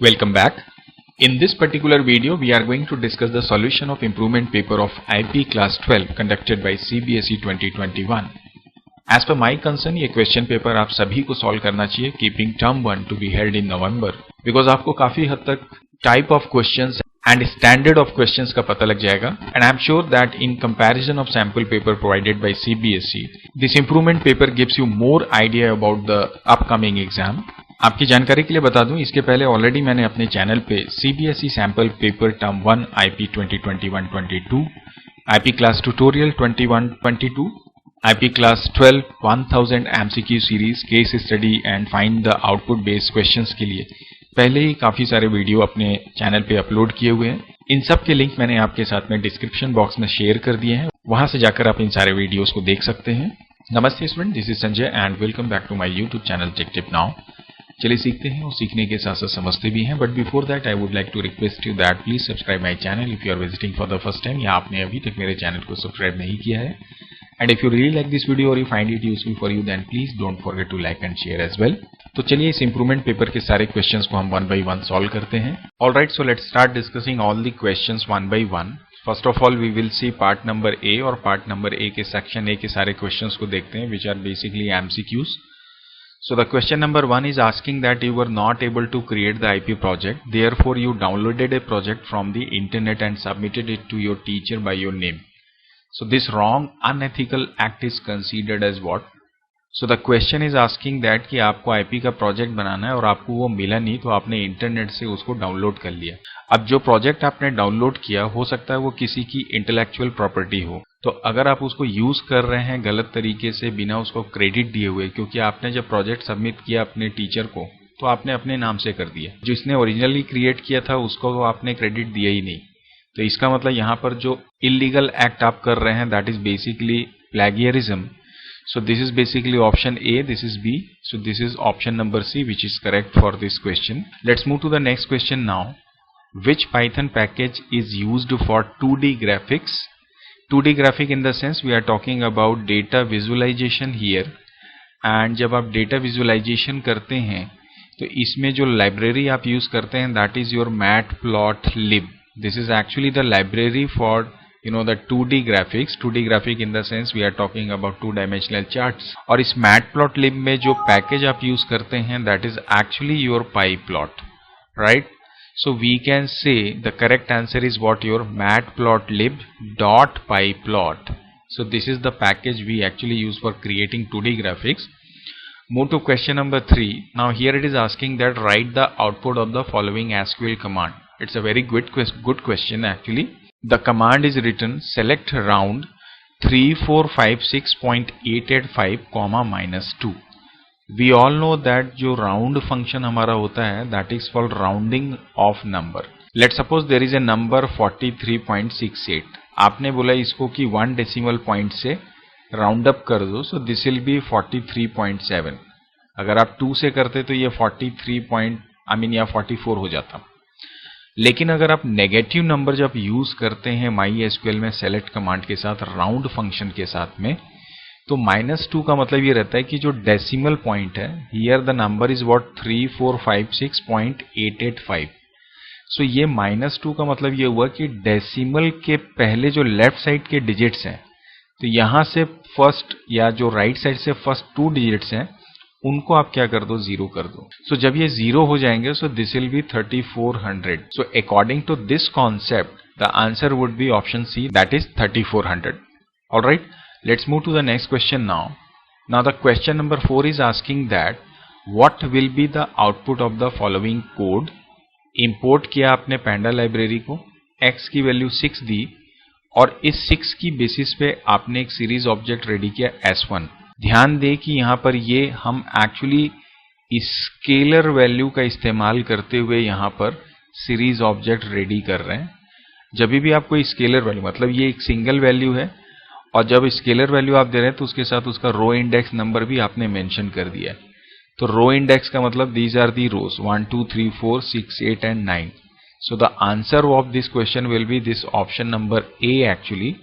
Welcome back. In this particular video, we are going to discuss the solution of improvement paper of IP class 12 conducted by CBSE 2021. As per my concern, ये question paper आप सभी को solve करना चाहिए, keeping term 1 to be held in November, because आपको काफी हद तक type of questions and standard of questions का पता लग जाएगा. And I am sure that in comparison of sample paper provided by CBSE, this improvement paper gives you more idea about the upcoming exam. आपकी जानकारी के लिए बता दूं, इसके पहले ऑलरेडी मैंने अपने चैनल पे CBSE sample paper term 1 IP 2021-22, IP class tutorial 21-22, IP class 12 1000 MCQ series case study and find the output based questions के लिए पहले ही काफी सारे वीडियो अपने चैनल पे अपलोड किए हुए हैं. इन सब के लिंक मैंने आपके साथ में डिस्क्रिप्शन बॉक्स में शेयर कर दिए हैं, वहां से जाकर आप इन सारे वीडियोस को देख सकते हैं. नमस्ते student, this is Sanjay and welcome back to my YouTube channel Tech Tip Now. चलिए सीखते हैं और सीखने के साथ साथ समझते भी हैं. But before that I would like to request you that please subscribe my channel if you are visiting for the first time, या आपने अभी तक मेरे चैनल को सब्सक्राइब नहीं किया है. And if you really like this video और you find it useful for you, then please don't forget to like and share as well. तो चलिए इस इंप्रूवमेंट पेपर के सारे क्वेश्चंस को हम वन बाय वन सॉल्व करते हैं. Alright, so let's start discussing all the questions one by one. First of all we will see part number A, और पार्ट नंबर ए के सेक्शन ए के सारे क्वेश्चंस को देखते हैं, which are basically MCQs. So the question number 1 is asking that you were not able to create the IP project, therefore you downloaded a project from the internet and submitted it to your teacher by your name. So this wrong unethical act is considered as what? So the question is asking that कि आपको IP का project बनाना है और आपको वो मिला नहीं, तो आपने इंटरनेट से उसको डाउनलोड कर लिया. अब जो प्रोजेक्ट आपने डाउनलोड किया हो सकता है वो किसी की इंटेलेक्चुअल प्रॉपर्टी हो, तो अगर आप उसको यूज कर रहे हैं गलत तरीके से बिना उसको क्रेडिट दिए हुए, क्योंकि आपने जब प्रोजेक्ट सबमिट किया अपने टीचर को तो आपने अपने नाम से कर दिया, जिसने ओरिजिनली क्रिएट किया था उसको तो आपने क्रेडिट दिया ही नहीं. तो इसका मतलब यहाँ पर जो इलीगल एक्ट आप कर रहे हैं that is basically plagiarism. So this is basically option A, this is B, so this is option number C, which is correct for this question. Let's move to the next question now. Which Python package is used for 2D graphics? 2D graphic in the sense we are talking about data visualization here. And जब आप data visualization करते हैं तो इसमें जो library आप use करते हैं that is your matplotlib. This is actually the library for the 2D graphics. 2D graphic in the sense we are talking about 2-dimensional charts. और इस matplotlib में जो पैकेज आप यूज करते हैं that is actually your pyplot, right? So we can say the correct answer is what? Your matplotlib.pyplot. So this is the package we actually use for creating 2D graphics. Move to question number 3. Now here it is asking that write the output of the following SQL command. It's a very good question actually. The command is written select round 3456.885, -2. We all know that जो round function हमारा होता है that is called rounding of number. Let's suppose there is a number 43.68. आपने बोला इसको कि 1 decimal point से round up कर दो, so this will be 43.7. अगर आप 2 से करते तो ये 44 हो जाता. लेकिन अगर आप नेगेटिव नंबर जब यूज करते हैं MySQL में सेलेक्ट कमांड के साथ राउंड फंक्शन के साथ में, तो -2 का मतलब ये रहता है कि जो डेसिमल पॉइंट है here the number is what 3456.885. सो ये -2 का मतलब ये हुआ कि डेसिमल के पहले जो लेफ्ट साइड के डिजिट्स हैं, तो यहां से फर्स्ट या जो राइट साइड से फर्स्ट 2 डिजिट्स हैं उनको आप क्या कर दो, 0 कर दो. सो जब ये 0 हो जाएंगे so this will be 3400. So according to this concept the answer would be option C, that is 3400. Alright, let's move to the next question now. Now the question number 4 is asking that what will be the output of the following code. Import किया आपने panda library को, x की value 6 दी और इस 6 की basis पे आपने एक सीरीज ऑब्जेक्ट रेडी किया S1. ध्यान दें कि यहां पर ये हम एक्चुअली स्केलर वैल्यू का इस्तेमाल करते हुए यहां पर सीरीज ऑब्जेक्ट रेडी कर रहे हैं. जब भी आप कोई स्केलर वैल्यू, मतलब ये एक सिंगल वैल्यू है और जब स्केलर वैल्यू आप दे रहे हैं तो उसके साथ उसका रो इंडेक्स नंबर भी आपने मेंशन कर दिया है. तो रो इंडेक्स का मतलब these are the rows 1 2 3 4 6 8 and 9. So the answer of this question will be this option number A actually.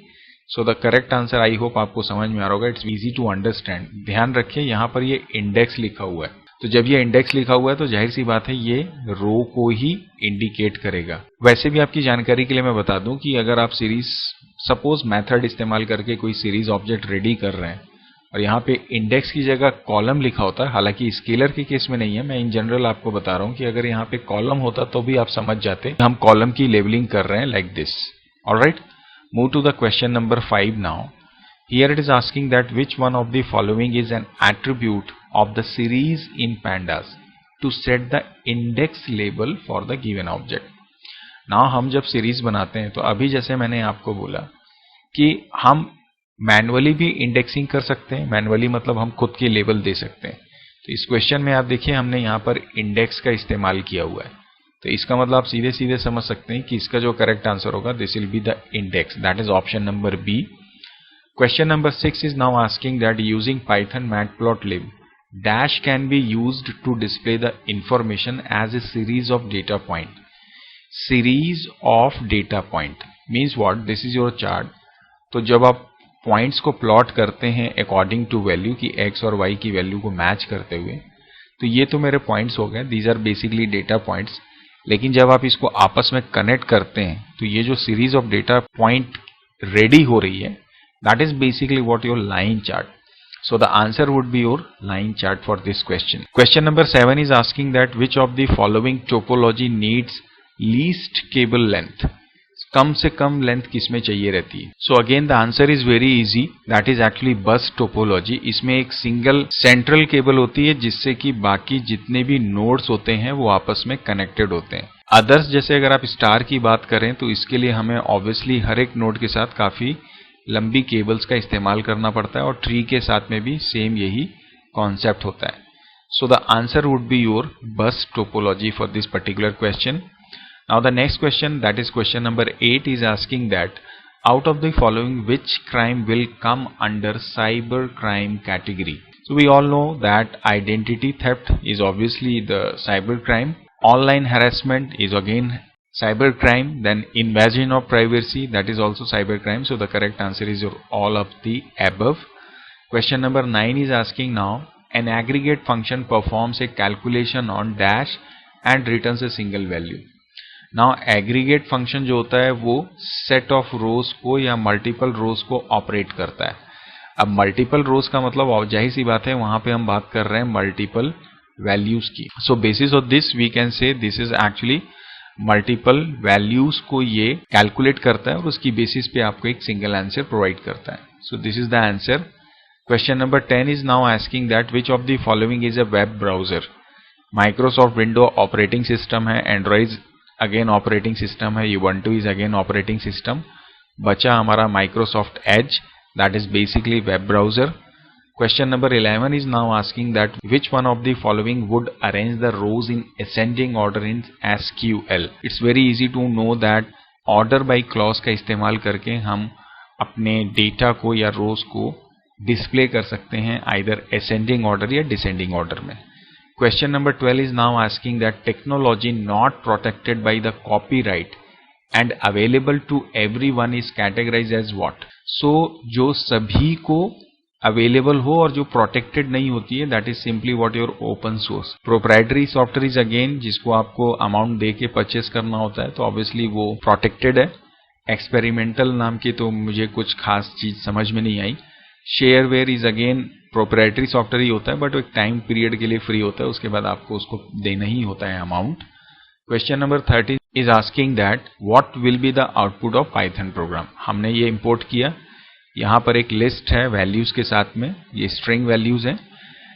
So the correct answer, I hope आपको समझ में आ रहा होगा, इट्स इजी टू अंडरस्टैंड. ध्यान रखिए यहाँ पर ये इंडेक्स लिखा हुआ है. तो जब ये इंडेक्स लिखा हुआ है तो जाहिर सी बात है ये रो को ही इंडिकेट करेगा। वैसे भी आपकी जानकारी के लिए मैं बता दूं कि अगर आप सीरीज सपोज मेथड इस्तेमाल करके कोई सीरीज ऑब्जेक्ट रेडी कर रहे हैं और यहाँ पे इंडेक्स की जगह कॉलम लिखा होता है, हालांकि स्केलर के केस में नहीं है, मैं इन जनरल आपको बता रहा हूँ कि अगर यहाँ पे कॉलम होता तो भी आप समझ जाते हम कॉलम की लेबलिंग कर रहे हैं like this. Alright, move to the question number 5 now. Here it is asking that which one of the following is an attribute of the series in pandas to set the index label for the given object. Now हम जब series बनाते हैं तो अभी जैसे मैंने आपको बोला कि हम मैनुअली भी इंडेक्सिंग कर सकते हैं, मैनुअली मतलब हम खुद के लेबल दे सकते हैं। तो इस क्वेश्चन में आप देखिए हमने यहाँ पर इंडेक्स का इस्तेमाल किया हुआ है, तो इसका मतलब आप सीधे सीधे समझ सकते हैं कि इसका जो करेक्ट आंसर होगा this will be the index, that is option number B. Question number 6 is now asking that using Python matplotlib, dash can be used to display the information as a series of data point. Series of data point means what? This is your chart. तो जब आप points को plot करते हैं according to value की x और y की value को मैच करते हुए, तो ये तो मेरे पॉइंट्स हो गए, these are basically data points. लेकिन जब आप इसको आपस में कनेक्ट करते हैं तो ये जो series of data point ready हो रही है, that is basically what your line chart. So the answer would be your line chart for this question. Question number 7 is asking that which of the following topology needs least cable length. कम से कम length किसमें चाहिए रहती है? So again the answer is very easy, that is actually bus topology. इसमें एक single central cable होती है जिससे कि बाकी जितने भी नोड्स होते हैं वो आपस में कनेक्टेड होते हैं। अदर्स जैसे अगर आप स्टार की बात करें तो इसके लिए हमें ऑब्वियसली हर एक नोड के साथ काफी लंबी केबल्स का इस्तेमाल करना पड़ता है और ट्री के साथ में भी सेम यही कॉन्सेप्ट होता है। So the answer would be your bus topology for this particular question. Now the next question, that is question number 8, is asking that out of the following which crime will come under cyber crime category. So we all know that identity theft is obviously the cyber crime, online harassment is again cybercrime, then invasion of privacy, that is also cybercrime. So the correct answer is all of the above. Question number 9 is asking now an aggregate function performs a calculation on dash and returns a single value. Now aggregate function जो होता है वो set of rows को या multiple rows को operate करता है। अब multiple rows का मतलब जाहिर सी बात है वहां पे हम बात कर रहे हैं multiple values की। So basis of this we can say this is actually multiple values को ये कैलकुलेट करता है और उसकी बेसिस पे आपको एक सिंगल आंसर प्रोवाइड करता है। So this is the answer. Question number 10 is now asking that which of the following is a web browser. Microsoft window operating system है, एंड्रॉइड अगेन ऑपरेटिंग सिस्टम है, Ubuntu is again operating system. बचा हमारा Microsoft Edge, that is basically web browser. Question number 11 is now asking that which one of the following would arrange the rows in ascending order in SQL. It's very easy to know that order by clause का इस्तेमाल करके हम अपने data को या रोज को display कर सकते हैं either ascending order या descending order में। Question number 12 is now asking that technology not protected by the copyright and available to everyone is categorized as what? So जो सभी को अवेलेबल हो और जो प्रोटेक्टेड नहीं होती है that is simply what your open source. Proprietary software is again जिसको आपको अमाउंट दे के परचेस करना होता है तो ऑब्वियसली वो प्रोटेक्टेड है। एक्सपेरिमेंटल नाम की तो मुझे कुछ खास चीज समझ में नहीं आई। Shareware is again proprietary software ही होता है बट एक टाइम पीरियड के लिए फ्री होता है, उसके बाद आपको उसको देना ही होता है amount. Question number 30 is asking that what will be the output of Python programme. हमने ये इंपोर्ट किया, यहाँ पर एक लिस्ट है वैल्यूज के साथ में, ये स्ट्रिंग वैल्यूज हैं।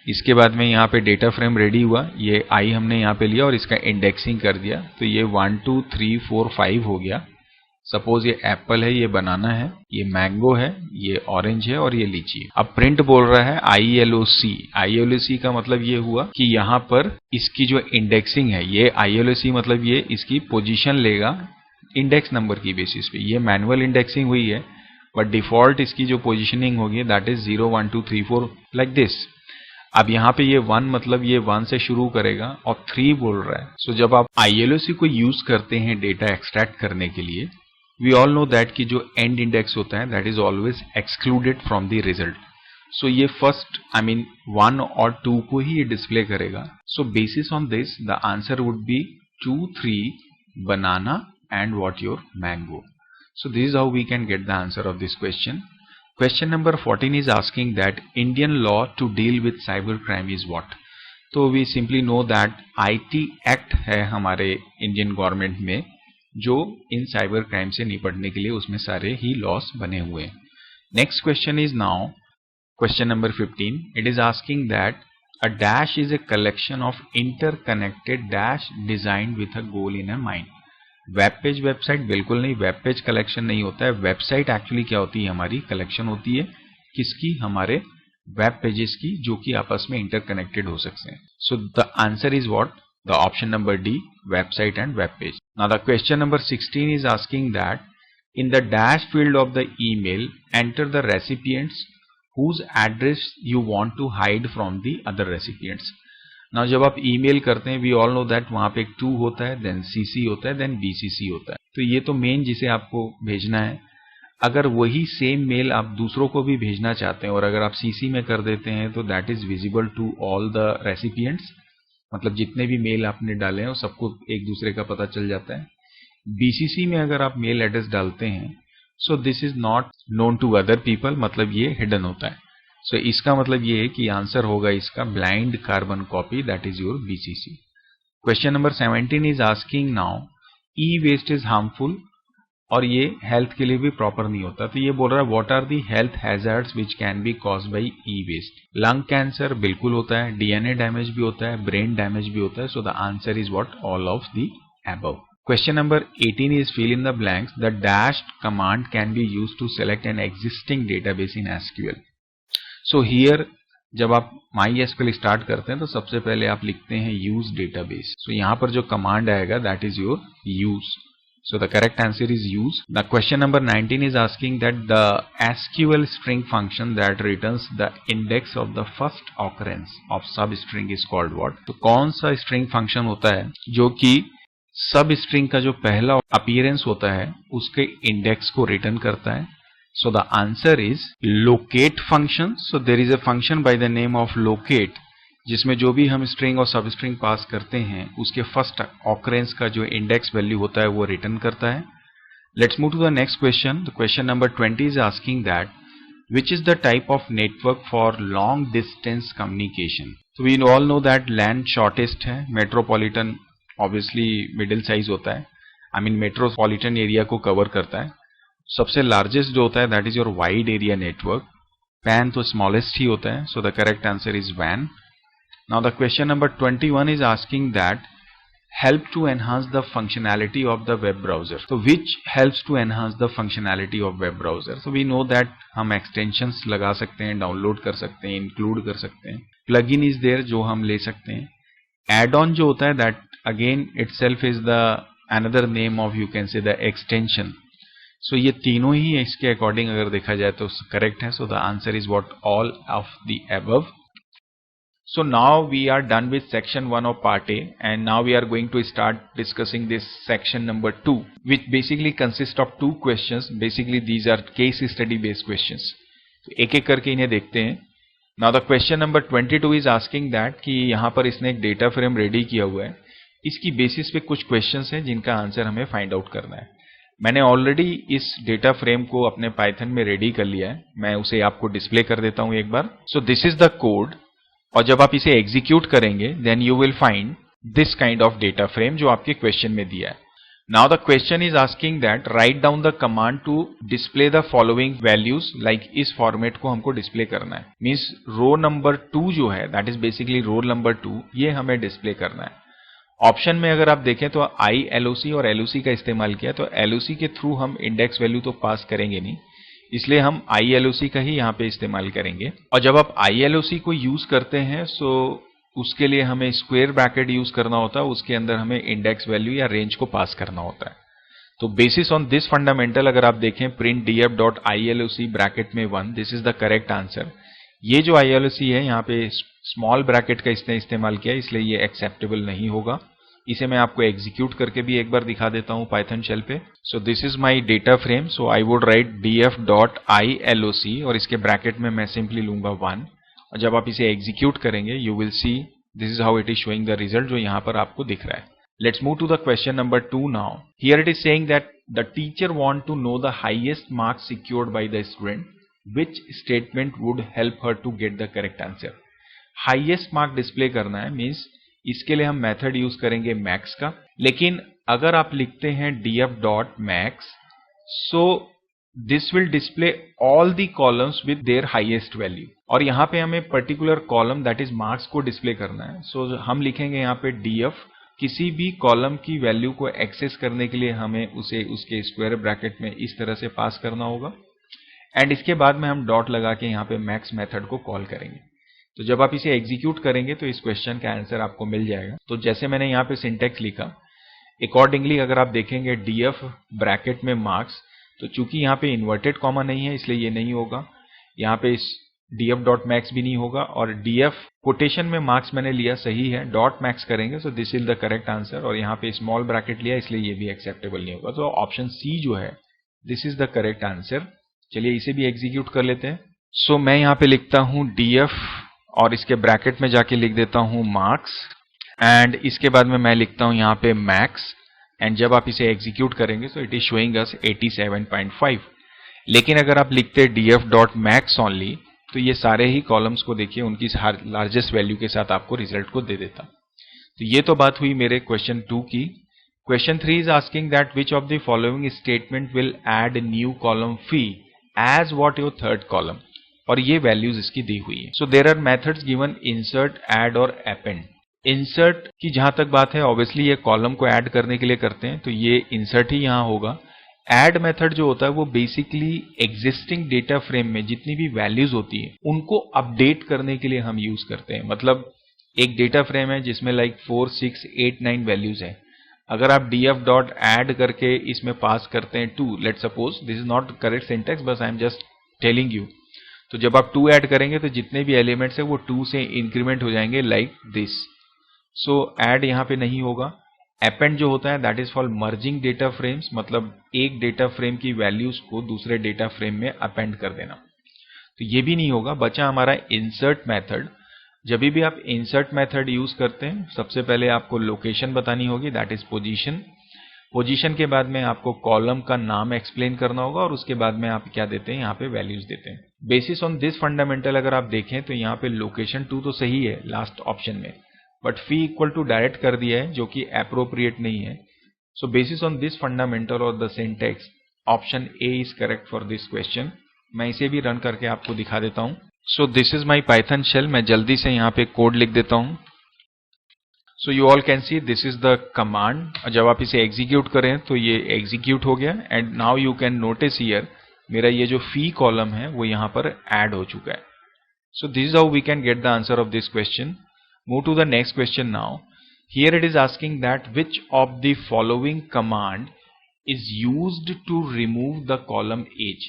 इसके बाद में यहाँ पे डेटा फ्रेम रेडी हुआ, ये आई हमने यहाँ पे लिया और इसका इंडेक्सिंग कर दिया, तो ये 1 2 3 4 5 हो गया। सपोज ये एप्पल है, ये बनाना है, ये मैंगो है, ये ऑरेंज है और ये लीची। अब प्रिंट बोल रहा है ILOC। ILOC का मतलब ये हुआ कि यहाँ पर इसकी जो इंडेक्सिंग है, ये ILOC मतलब ये इसकी पोजीशन लेगा इंडेक्स नंबर की बेसिस पे। ये मैनुअल इंडेक्सिंग हुई है बट डिफॉल्ट इसकी जो पोजीशनिंग होगी दैट इज 0 1 2 3 4 लाइक दिस। अब यहाँ पे ये 1 मतलब ये 1 से शुरू करेगा और 3 बोल रहा है। सो जब आप ILOC को यूज करते हैं डेटा एक्सट्रैक्ट करने के लिए, वी ऑल नो दैट कि जो एंड इंडेक्स होता है that is always excluded from the result. So ये फर्स्ट आई मीन 1 और 2 को ही ये डिस्प्ले करेगा. So basis on this the answer would be 2, 3 banana and what your mango. So this is how we can get the answer of this question. Question number 14 is asking that Indian law to deal with cybercrime is what? तो we simply know that IT Act है हमारे Indian government में जो इन cyber crime से निपटने के लिए उसमें सारे ही लॉस बने हुए हैं. Next question is now question number 15. It is asking that a dash is a collection of interconnected dash designed with a goal in a mind. Web page website बिल्कुल नहीं, वेब पेज कलेक्शन नहीं होता है. Website actually क्या होती है, हमारी collection होती है किसकी, हमारे वेब पेजेस की जो कि आपस में इंटरकनेक्टेड हो सकते हैं. सो the answer is what, the option number D, website and web page. Now the question number 16 is asking that in the dash field of the email enter the recipients whose address you want to hide from the other recipients. Now जब आप email करते हैं, we all know that वहां पे एक to होता है, then cc होता है, then bcc होता है. तो ये तो मेन जिसे आपको भेजना है. अगर वही सेम मेल आप दूसरों को भी भेजना चाहते हैं और अगर आप cc में कर देते हैं तो that is visible to all the recipients. मतलब जितने भी मेल आपने डाले हैं वो सबको एक दूसरे का पता चल जाता है. bcc में अगर आप मेल एड्रेस डालते हैं so this is not known to other people, मतलब ये हिडन होता है. सो इसका मतलब ये है कि आंसर होगा इसका blind carbon copy, that is your BCC. Question number 17 is asking now e waste is harmful, और ये हेल्थ के लिए भी प्रॉपर नहीं होता. तो ये बोल रहा है what are the health hazards which can be caused by e waste. Lung cancer बिल्कुल होता है, डीएनए डैमेज भी होता है, ब्रेन डैमेज भी होता है. So the answer is what, all of the above. Question number 18 is fill in the blanks. The dashed command can be used to select an existing database in SQL. So here जब आप MySQL start करते हैं तो सबसे पहले आप लिखते हैं use database. So यहाँ पर जो कमांड आएगा that is your use. So the correct answer is use. The question number 19 is asking that the SQL string function that returns the index of the first occurrence of substring is called what? तो कौन सा string function होता है जो कि सब string का जो पहला अपीयरेंस होता है उसके इंडेक्स को रिटर्न करता है. So the answer is locate function. So there is a function by the name of locate जिसमें जो भी हम स्ट्रिंग और सब स्ट्रिंग पास करते हैं उसके फर्स्ट ऑकरेंस का जो इंडेक्स वैल्यू होता है वो रिटर्न करता है. Let's move to the next question. The question number 20 is asking that which is the type of network for long distance communication. तो we all know that LAN shortest है, metropolitan obviously middle size होता है, I mean metropolitan area को cover करता है. सबसे largest जो होता है that is your wide area network. PAN तो स्मॉलेस्ट ही होता है. So the correct answer is वैन. Now the question number 21 is asking that help to enhance the functionality of the web browser. तो which helps to enhance the functionality of web browser. So we know that हम extensions लगा सकते हैं, download कर सकते हैं, include कर सकते हैं. प्लगइन इज देयर जो हम ले सकते हैं. एड ऑन जो होता है that again itself is the another name of you can say the extension. So ये तीनों ही इसके अकॉर्डिंग अगर देखा जाए तो करेक्ट है. So the answer is what, all of the above. So now we are done with section 1 of part A and now we are going to start discussing this section number 2 which basically consists of 2 questions. Basically these are case study based questions. तो एक एक करके इन्हें देखते हैं. Now the question number 22 is asking that कि यहाँ पर इसने एक डेटा फ्रेम रेडी किया हुआ है. इसकी बेसिस पे कुछ क्वेश्चंस हैं जिनका आंसर हमें फाइंड आउट करना है. मैंने ऑलरेडी इस डेटा फ्रेम को अपने पाइथन में रेडी कर लिया है. मैं उसे आपको डिस्प्ले कर देता हूं एक बार. So this is the code और जब आप इसे एग्जीक्यूट करेंगे then you will find this kind of data frame जो आपके क्वेश्चन में दिया है. Now the question is asking that write down the command to display the following values. Like इस फॉर्मेट को हमको डिस्प्ले करना है. मीन्स रो नंबर 2 जो है that is basically roll number 2, ये हमें डिस्प्ले करना है. ऑप्शन में अगर आप देखें तो ILOC और LOC का इस्तेमाल किया. तो LOC के थ्रू हम इंडेक्स वैल्यू तो पास करेंगे नहीं, इसलिए हम ILOC का ही यहाँ पे इस्तेमाल करेंगे. और जब आप ILOC को यूज करते हैं सो उसके लिए हमें स्क्वायर ब्रैकेट यूज करना होता है, उसके अंदर हमें इंडेक्स वैल्यू या रेंज को पास करना होता है. तो बेसिस ऑन दिस फंडामेंटल अगर आप देखें प्रिंट df.iloc ब्रैकेट में 1, this is the correct answer. ये जो ILOC है यहाँ पे स्मॉल ब्रैकेट का इसने इस्तेमाल किया इसलिए ये एक्सेप्टेबल नहीं होगा. इसे मैं आपको एग्जीक्यूट करके भी एक बार दिखा देता हूं पाइथन शेल पे। सो this is my data frame, so I would write df.iloc और इसके ब्रैकेट में मैं सिंपली लूंगा 1 और जब आप इसे एग्जीक्यूट करेंगे you will see this is how it is showing the result जो यहां पर आपको दिख रहा है। Let's move to the question number 2 now. Here it is saying that the teacher want to know the highest marks secured by the student, which statement would help her to get the correct answer. Highest mark display करना है means इसके लिए हम method use करेंगे max का, लेकिन अगर आप लिखते हैं df.max so this will display all the columns with their highest value और यहाँ पे हमें particular column that is marks को डिस्प्ले करना है। सो हम लिखेंगे यहाँ पे df, किसी भी कॉलम की वैल्यू को एक्सेस करने के लिए हमें उसे उसके स्क्वायर ब्रैकेट में इस तरह से पास करना होगा एंड इसके बाद में हम डॉट लगा के यहाँ पे मैक्स मेथड को कॉल करेंगे। तो जब आप इसे एग्जीक्यूट करेंगे तो इस क्वेश्चन का आंसर आपको मिल जाएगा। तो जैसे मैंने यहाँ पे सिंटेक्स लिखा अकॉर्डिंगली अगर आप देखेंगे df ब्रैकेट में मार्क्स, तो चूंकि यहाँ पे इन्वर्टेड कॉमा नहीं है इसलिए ये नहीं होगा, यहाँ पे इस df.max भी नहीं होगा और df कोटेशन में मार्क्स मैंने लिया सही है, डॉट मैक्स करेंगे सो this is the correct answer और यहाँ पे स्मॉल ब्रैकेट लिया इसलिए ये भी एक्सेप्टेबल नहीं होगा। तो ऑप्शन सी जो है this is the correct answer. चलिए इसे भी एग्जीक्यूट कर लेते हैं। सो मैं यहाँ पे लिखता हूँ df और इसके ब्रैकेट में जाके लिख देता हूँ मार्क्स एंड इसके बाद में मैं लिखता हूँ यहाँ पे मैक्स एंड जब आप इसे एग्जीक्यूट करेंगे तो इट इज शोइंग अस 87.5। लेकिन अगर आप लिखते df.max ओनली तो ये सारे ही कॉलम्स को देखिए उनकी लार्जेस्ट वैल्यू के साथ आपको रिजल्ट को दे देता। तो ये तो बात हुई मेरे क्वेश्चन 2 की। Question 3 is asking that which of the following statement will add new column fee as what your third column, और ये वैल्यूज इसकी दी हुई है। So there are methods given insert, add और अपेंड। इंसर्ट की जहां तक बात है ऑब्वियसली ये कॉलम को ऐड करने के लिए करते हैं तो ये इंसर्ट ही यहां होगा। ऐड मेथड जो होता है वो बेसिकली एग्जिस्टिंग डेटा फ्रेम में जितनी भी वैल्यूज होती है उनको अपडेट करने के लिए हम यूज करते हैं। मतलब एक डेटा फ्रेम है जिसमें लाइक 4, 6, 8, 9 वैल्यूज है, अगर आप df.add करके इसमें पास करते हैं 2, let suppose this is not correct syntax बस I am just telling you, तो जब आप 2 ऐड करेंगे तो जितने भी एलिमेंट्स है वो 2 से इंक्रीमेंट हो जाएंगे लाइक दिस। सो ऐड यहाँ पे नहीं होगा। अपेंड जो होता है that is for merging data frames, मतलब एक डेटा फ्रेम की वैल्यूज को दूसरे डेटा फ्रेम में अपेंड कर देना, तो ये भी नहीं होगा। बचा हमारा इंसर्ट मेथड। जब भी आप इंसर्ट मेथड यूज करते हैं सबसे पहले आपको लोकेशन बतानी होगी दैट इज पोजीशन। पोजीशन के बाद में आपको कॉलम का नाम एक्सप्लेन करना होगा और उसके बाद में आप क्या देते हैं यहाँ पे वैल्यूज देते हैं। बेसिस ऑन दिस फंडामेंटल अगर आप देखें तो यहाँ पे लोकेशन 2 तो सही है लास्ट ऑप्शन में, but fee equal to direct कर दिया है जो कि अप्रोप्रिएट नहीं है। So basis on this fundamental और the syntax option A is correct for this question. मैं इसे भी रन करके आपको दिखा देता हूँ। So this is my Python shell. मैं जल्दी से यहाँ पे कोड लिख देता हूँ। So you all can see this is the command. जब आप इसे एग्जीक्यूट करें तो ये एग्जीक्यूट हो गया and now you can notice here मेरा ये जो फी कॉलम है वो यहाँ पर ऐड हो चुका है। So this is how we can get the answer of this question. Move to the next question now. Here it is asking that which of the following command is used to remove the column age.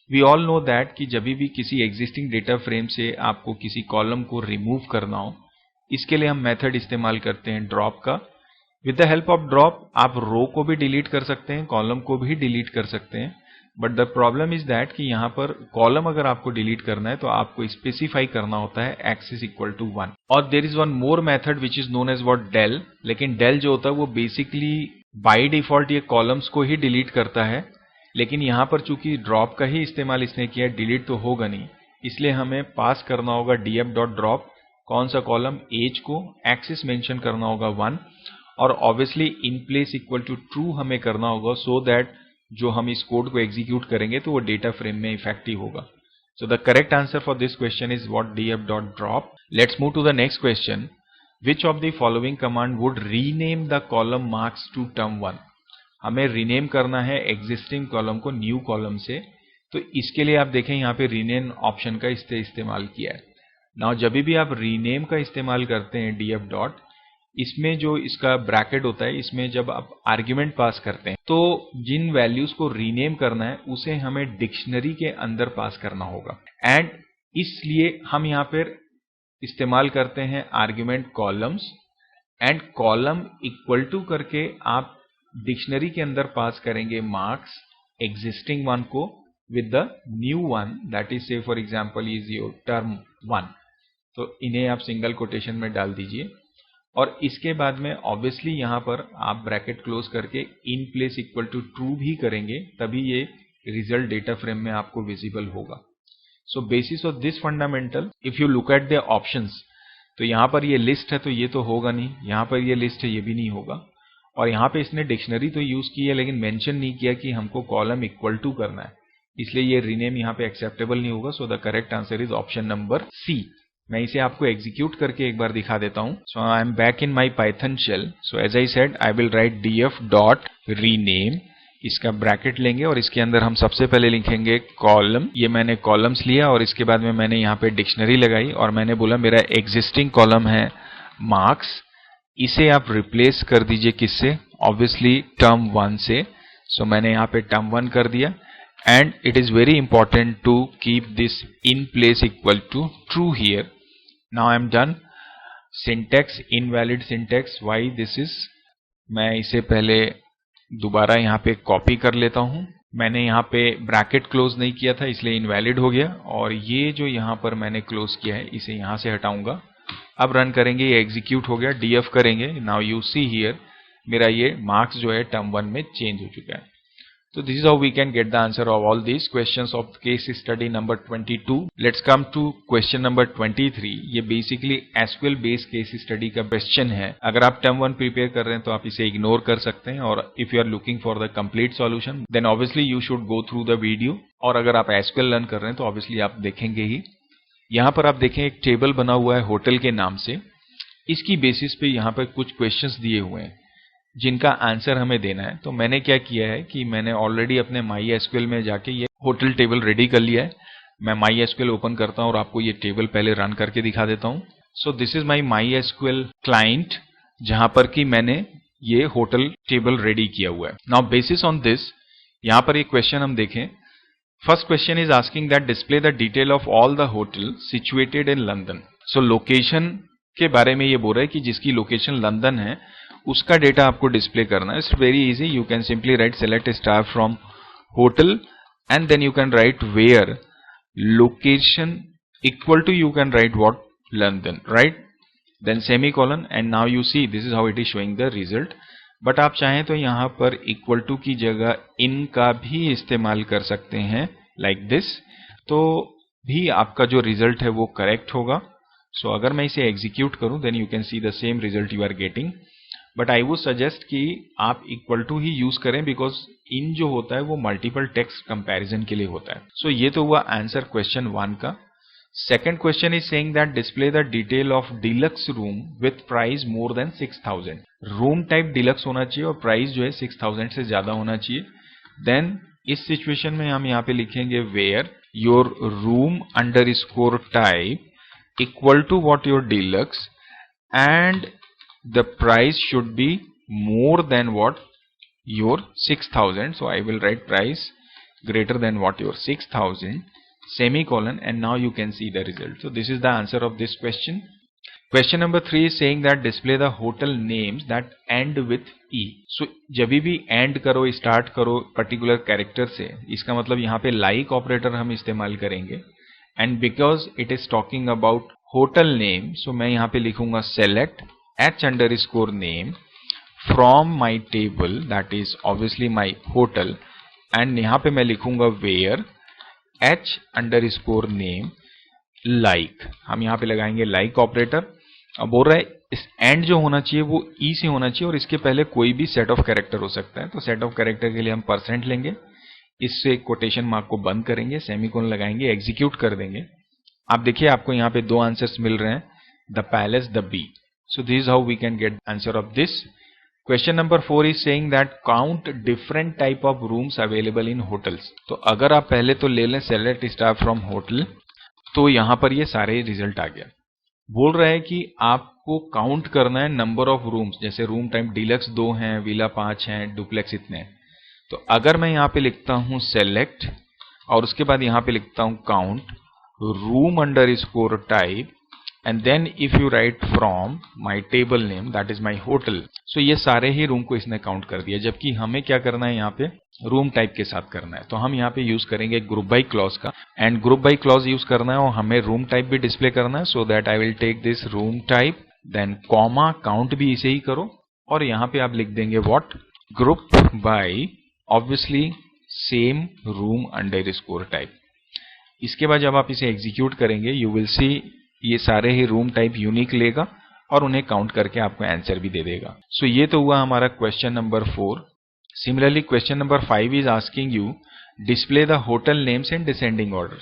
We all know that कि जब भी किसी existing data frame से आपको किसी column को remove करना हो, इसके लिए हम मेथड इस्तेमाल करते हैं drop का। With the help of drop आप रो को भी डिलीट कर सकते हैं, कॉलम को भी डिलीट कर सकते हैं, but the problem is that कि यहाँ पर कॉलम अगर आपको डिलीट करना है तो आपको स्पेसिफाई करना होता है एक्सिस इक्वल टू 1। और there is one more method which is known as what del. लेकिन डेल जो होता है वो बेसिकली बाय डिफॉल्ट ये कॉलम्स को ही डिलीट करता है, लेकिन यहाँ पर चूंकि ड्रॉप का ही इस्तेमाल इसने किया, डिलीट तो होगा नहीं, इसलिए हमें पास करना होगा df.drop कौन सा कॉलम एज को, एक्सिस मेंशन करना होगा 1 और obviously in place equal to true हमें करना होगा सो दैट जो हम इस कोड को एग्जीक्यूट करेंगे तो वो डेटा फ्रेम में इफेक्टिव होगा। So the correct answer for this question is what df.drop। Let's move to the next question. Which of the following command would rename the column marks to term 1। हमें rename करना है existing column को new column से, तो इसके लिए आप देखें यहाँ पे रीनेम ऑप्शन का इस्तेमाल किया है। नाउ जब भी आप रीनेम का इस्तेमाल करते हैं df. इसमें जो इसका ब्रैकेट होता है इसमें जब आप आर्ग्यूमेंट पास करते हैं तो जिन वैल्यूज को रीनेम करना है उसे हमें डिक्शनरी के अंदर पास करना होगा एंड इसलिए हम यहाँ पर इस्तेमाल करते हैं argument columns and column equal to करके आप डिक्शनरी के अंदर पास करेंगे मार्क्स एग्जिस्टिंग वन को with the new one, that is say for example is your term 1, तो इन्हें आप सिंगल कोटेशन में डाल दीजिए और इसके बाद में ऑब्वियसली यहां पर आप ब्रैकेट क्लोज करके in place equal to true भी करेंगे, तभी ये रिजल्ट डेटा फ्रेम में आपको विजिबल होगा। So basis of this fundamental if you look at the options, तो यहां पर ये लिस्ट है तो ये तो होगा नहीं, यहां पर ये लिस्ट है ये भी नहीं होगा, और यहां पे इसने डिक्शनरी तो यूज की है लेकिन मेंशन नहीं किया कि हमको कॉलम इक्वल टू करना है, इसलिए ये रीनेम यहाँ पे एक्सेप्टेबल नहीं होगा। So the correct answer is option number C. मैं इसे आपको एग्जीक्यूट करके एक बार दिखा देता हूं। So I am back in my Python shell. So as I said I will write df dot rename, इसका ब्रैकेट लेंगे और इसके अंदर हम सबसे पहले लिखेंगे कॉलम। ये मैंने कॉलम्स लिया और इसके बाद में मैंने यहाँ पे डिक्शनरी लगाई और मैंने बोला मेरा एग्जिस्टिंग कॉलम है मार्क्स, इसे आप रिप्लेस कर दीजिए किससे, ऑब्वियसली टर्म 1 से। सो मैंने यहाँ पे टर्म 1 कर दिया and it is very important to keep this in place equal to true here. Now I am done. Syntax, invalid syntax, why this is, मैं इसे पहले दोबारा यहाँ पे कॉपी कर लेता हूँ। मैंने यहाँ पे ब्रैकेट क्लोज नहीं किया था इसलिए इनवैलिड हो गया, और ये जो यहाँ पर मैंने क्लोज किया है इसे यहाँ से हटाऊंगा। अब रन करेंगे, ये एग्जीक्यूट हो गया, df करेंगे। नाउ यू सी हियर मेरा ये मार्क्स जो है टर्म 1 में चेंज हो चुका है। So this is how we can get the answer of all these questions of case study number 22. Let's come to question number 23. ये basically SQL based case study का question है। अगर आप term 1 prepare कर रहे हैं तो आप इसे ignore कर सकते हैं, और if you are looking for the complete solution then obviously you should go through the video। और अगर आप SQL learn कर रहे हैं तो obviously आप देखेंगे ही। यहाँ पर आप देखें एक टेबल बना हुआ है होटल के नाम से, इसकी बेसिस पे यहाँ पर कुछ क्वेश्चंस दिए हुए हैं जिनका आंसर हमें देना है। तो मैंने क्या किया है कि मैंने ऑलरेडी अपने MySQL में जाके ये होटल टेबल रेडी कर लिया है। मैं MySQL ओपन करता हूं और आपको ये टेबल पहले रन करके दिखा देता हूं। So this is my MySQL client, जहां पर कि मैंने ये होटल टेबल रेडी किया हुआ है। नाउ बेसिस ऑन दिस यहां पर एक क्वेश्चन हम देखें। First question is asking that display the detail of all the hotel situated in London. So location के बारे में ये बोल रहा है कि जिसकी लोकेशन लंदन है उसका डेटा आपको डिस्प्ले करना है। It's very easy, you can simply write select star from hotel and then you can write where location equal to, you can write what, London, right, then semicolon, and now you see this is how it is showing the result. But आप चाहें तो यहां पर equal to की जगह इन का भी इस्तेमाल कर सकते हैं लाइक दिस, तो भी आपका जो रिजल्ट है वो करेक्ट होगा। सो अगर मैं इसे एग्जीक्यूट करूं then you can see the same result you are getting, but I would suggest कि आप इक्वल टू ही यूज करें बिकॉज इन जो होता है वो मल्टीपल टेक्स्ट कंपैरिजन के लिए होता है। सो ये तो हुआ आंसर क्वेश्चन 1 का। Second question is saying that display the detail of deluxe room with price more than 6000। Room type deluxe होना चाहिए और प्राइस जो है 6000 से ज्यादा होना चाहिए। देन इस सिचुएशन में हम यहाँ पे लिखेंगे where your room underscore type equal to what your deluxe and the price should be more than what your 6000. So I will write price greater than what your 6000 semicolon, and now you can see the result. So this is the answer of this question. Question number 3 is saying that display the hotel names that end with E. So जब भी end करो start करो particular character से, इसका मतलब यहाँ पे like operator हम इस्तेमाल करेंगे, and because it is talking about hotel name, so मैं यहाँ पे लिखूंगा select h underscore name from my table, that is obviously my hotel, and यहाँ पे मैं लिखूंगा where h underscore name like, हम यहाँ पे लगाएंगे like ऑपरेटर। अब बोल रहा है इस एंड जो होना चाहिए वो ई से होना चाहिए और इसके पहले कोई भी सेट ऑफ कैरेक्टर हो सकता है। तो सेट ऑफ कैरेक्टर के लिए हम % लेंगे, इससे कोटेशन मार्क को बंद करेंगे, सेमीकोलन लगाएंगे, एग्जीक्यूट कर देंगे। आप देखिए आपको यहाँ पे 2 आंसर्स मिल रहे हैं, the palace, the B. So this is how we can get answer of this. Question number 4 is saying that count different type of rooms available in hotels. तो अगर आप पहले तो ले लें select star from hotel, तो यहाँ पर ये सारे रिजल्ट आ गया। बोल रहा है कि आपको काउंट करना है नंबर ऑफ रूम्स, जैसे रूम टाइप डिलक्स 2 हैं, विला 5 हैं, डुप्लेक्स इतने हैं। तो अगर मैं यहाँ पे लिखता हूँ select और उसके बाद यहाँ पे लिखता हूँ count room underscore type and then if you write from my table name that is my hotel, so ये सारे ही रूम को इसने काउंट कर दिया, जबकि हमें क्या करना है यहाँ पे रूम टाइप के साथ करना है। तो हम यहाँ पे यूज करेंगे ग्रुप बाई क्लॉज का, and group by clause use करना है और हमें रूम टाइप भी डिस्प्ले करना है। So that I will take this room type, then comma count भी इसे ही करो, और यहाँ पे आप लिख देंगे what group by obviously same room underscore type. इसके बाद जब आप इसे एग्जीक्यूट करेंगे यू विल सी ये सारे ही रूम टाइप यूनिक लेगा और उन्हें काउंट करके आपको आंसर भी दे देगा। सो ये तो हुआ हमारा question number 4। Similarly question number 5 is asking you display the hotel names in descending order.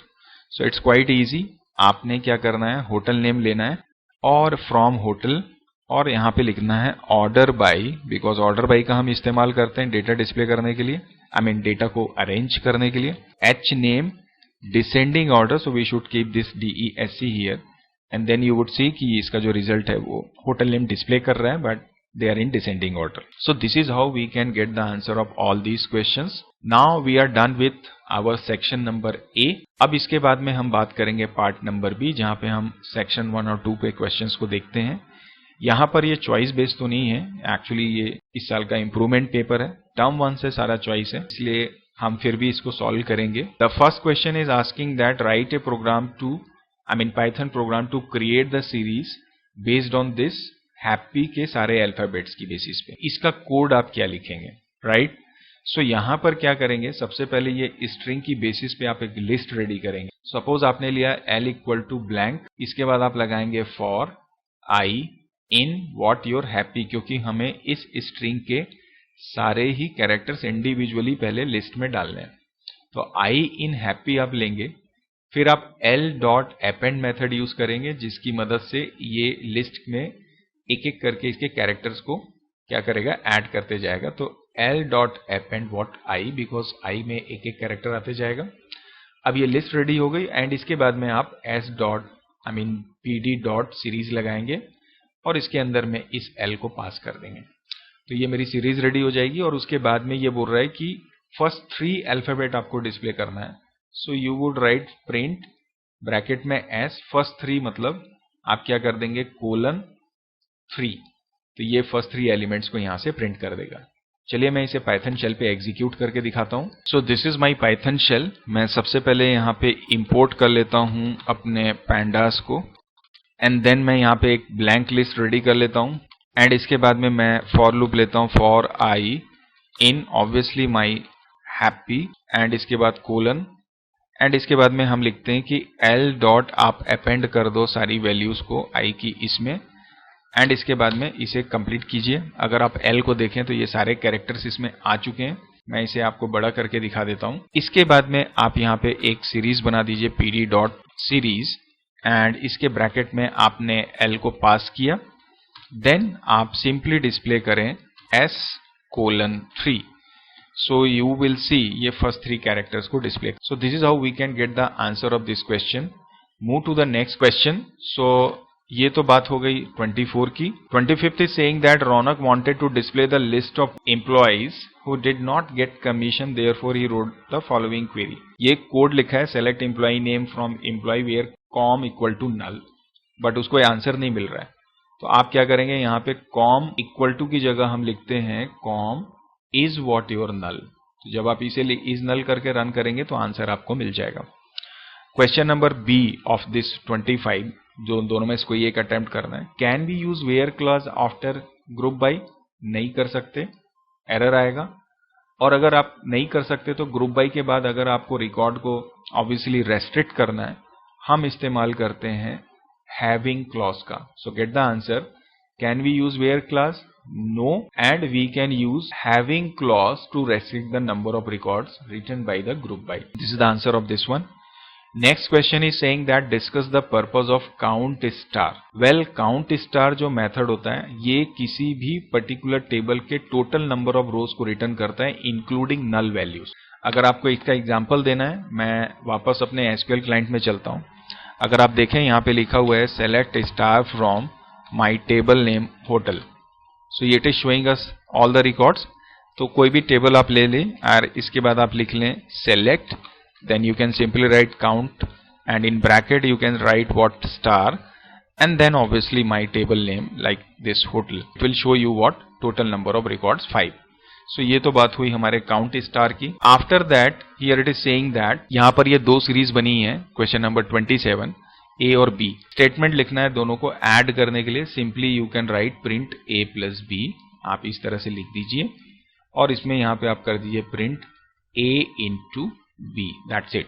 So it's quite easy. आपने क्या करना है, होटल नेम लेना है और फ्रॉम होटल, और यहाँ पे लिखना है order by, because order by का हम इस्तेमाल करते हैं डेटा डिस्प्ले करने के लिए, आई मीन डेटा को अरेंज करने के लिए। H name descending order, so we should keep this DESC here, and then you would see कि इसका जो रिजल्ट है वो होटल नेम डिस्प्ले कर रहा है but they are in descending order. So this is how we can get the answer of all these questions. Now we are done with our section number A. अब इसके बाद में हम बात करेंगे पार्ट नंबर B, जहाँ पे हम सेक्शन 1 और 2 पे क्वेश्चंस को देखते हैं। यहाँ पर ये चॉइस बेस्ड तो नहीं है, एक्चुअली ये इस साल का इम्प्रूवमेंट पेपर है, टर्म 1 से सारा चॉइस है, इसलिए हम फिर भी इसको सॉल्व करेंगे। The first question is asking that write a program to, I mean Python program to create the series based on this happy के सारे अल्फाबेट्स की बेसिस पे। इसका कोड आप क्या लिखेंगे, राइट? सो यहाँ पर क्या करेंगे, सबसे पहले ये स्ट्रिंग की बेसिस पे आप एक लिस्ट रेडी करेंगे। सपोज आपने लिया L इक्वल टू ब्लैंक, इसके बाद आप लगाएंगे for I in what your happy, क्योंकि हमें इस स्ट्रिंग के सारे ही कैरेक्टर्स इंडिविजुअली पहले लिस्ट में डालने हैं। तो आई इन हैप्पी आप लेंगे, फिर आप L.append मेथड यूज करेंगे, जिसकी मदद से ये लिस्ट में एक एक करके इसके कैरेक्टर्स को क्या करेगा, ऐड करते जाएगा। तो L.append what I, because I में एक एक कैरेक्टर आते जाएगा। अब ये लिस्ट रेडी हो गई, एंड इसके बाद में आप pd.series लगाएंगे और इसके अंदर में इस L को पास कर देंगे। तो ये मेरी सीरीज रेडी हो जाएगी, और उसके बाद में ये बोल रहा है कि फर्स्ट 3 अल्फाबेट आपको डिस्प्ले करना है। So you would write print bracket में S, फर्स्ट 3 मतलब आप क्या कर देंगे :3, तो ये फर्स्ट 3 एलिमेंट्स को यहां से प्रिंट कर देगा। चलिए मैं इसे पाइथन शेल पे एग्जीक्यूट करके दिखाता हूं। So this is my Python shell. मैं सबसे पहले यहां पे इंपोर्ट कर लेता हूं अपने पैंडास को, एंड देन मैं यहां पे एक ब्लैंक लिस्ट रेडी कर लेता हूं, एंड इसके बाद में मैं फॉर लूप लेता हूं for I in obviously my happy, and इसके बाद कोलन, एंड इसके बाद में हम लिखते हैं कि L डॉट आप अपेंड कर दो सारी वैल्यूज को आई की इसमें, एंड इसके बाद में इसे कंप्लीट कीजिए। अगर आप L को देखें तो ये सारे कैरेक्टर्स इसमें आ चुके हैं। मैं इसे आपको बड़ा करके दिखा देता हूं। इसके बाद में आप यहाँ पे एक सीरीज बना दीजिए pd.series, एंड इसके ब्रैकेट में आपने L को पास किया, देन आप सिंपली डिस्प्ले करें S:3। So you will see ये फर्स्ट 3 कैरेक्टर्स को display. So this is how we can get the answer of this question. Move to the next question. So ये तो बात हो गई 24 की। 25th is saying that Ronak wanted to display the list of employees who did not get commission, therefore he wrote the following query. ये code लिखा है select employee name from employee where com equal to null, but उसको answer नहीं मिल रहा है। तो आप क्या करेंगे, यहाँ पे com equal to की जगह हम लिखते हैं com is what your null। तो जब आप इसे is null करके रन करेंगे तो आंसर आपको मिल जाएगा। Question number B of this 25, जो दोनों में से कोई एक अटेम्प्ट करना है। Can we use where clause after group by? नहीं कर सकते, एरर आएगा। और अगर आप नहीं कर सकते तो ग्रुप बाई के बाद अगर आपको रिकॉर्ड को ऑब्वियसली रेस्ट्रिक्ट करना है, हम इस्तेमाल करते हैं हैविंग क्लॉज का। So get the answer. Can we use where clause? No, and we can use having clause to restrict the number of records written by the group by. This is the answer of this one. Next question is saying that discuss the purpose of count star. Well, count star जो method होता है ये किसी भी particular table के total number of रोज को return करता है इंक्लूडिंग नल वैल्यूज। अगर आपको इसका एग्जांपल देना है, मैं वापस अपने SQL क्लाइंट में चलता हूं। अगर आप देखें यहाँ पे लिखा हुआ है select star from my table name hotel. So it is showing us all the records. तो कोई भी टेबल आप ले लें और इसके बाद आप लिख लें select, then you can simply write count, and in bracket you can write what star, and then obviously my table name like this hotel. It will show you what total number of records 5. So ये तो बात हुई हमारे count star की. After that here it is saying that यहां पर ये दो सीरीज बनी है. क्वेश्चन नंबर 27, ए और बी. स्टेटमेंट लिखना है दोनों को ऐड करने के लिए. Simply you can write print a plus b. आप इस तरह से लिख दीजिए और इसमें यहां पे आप कर दीजिए print a into b. That's it.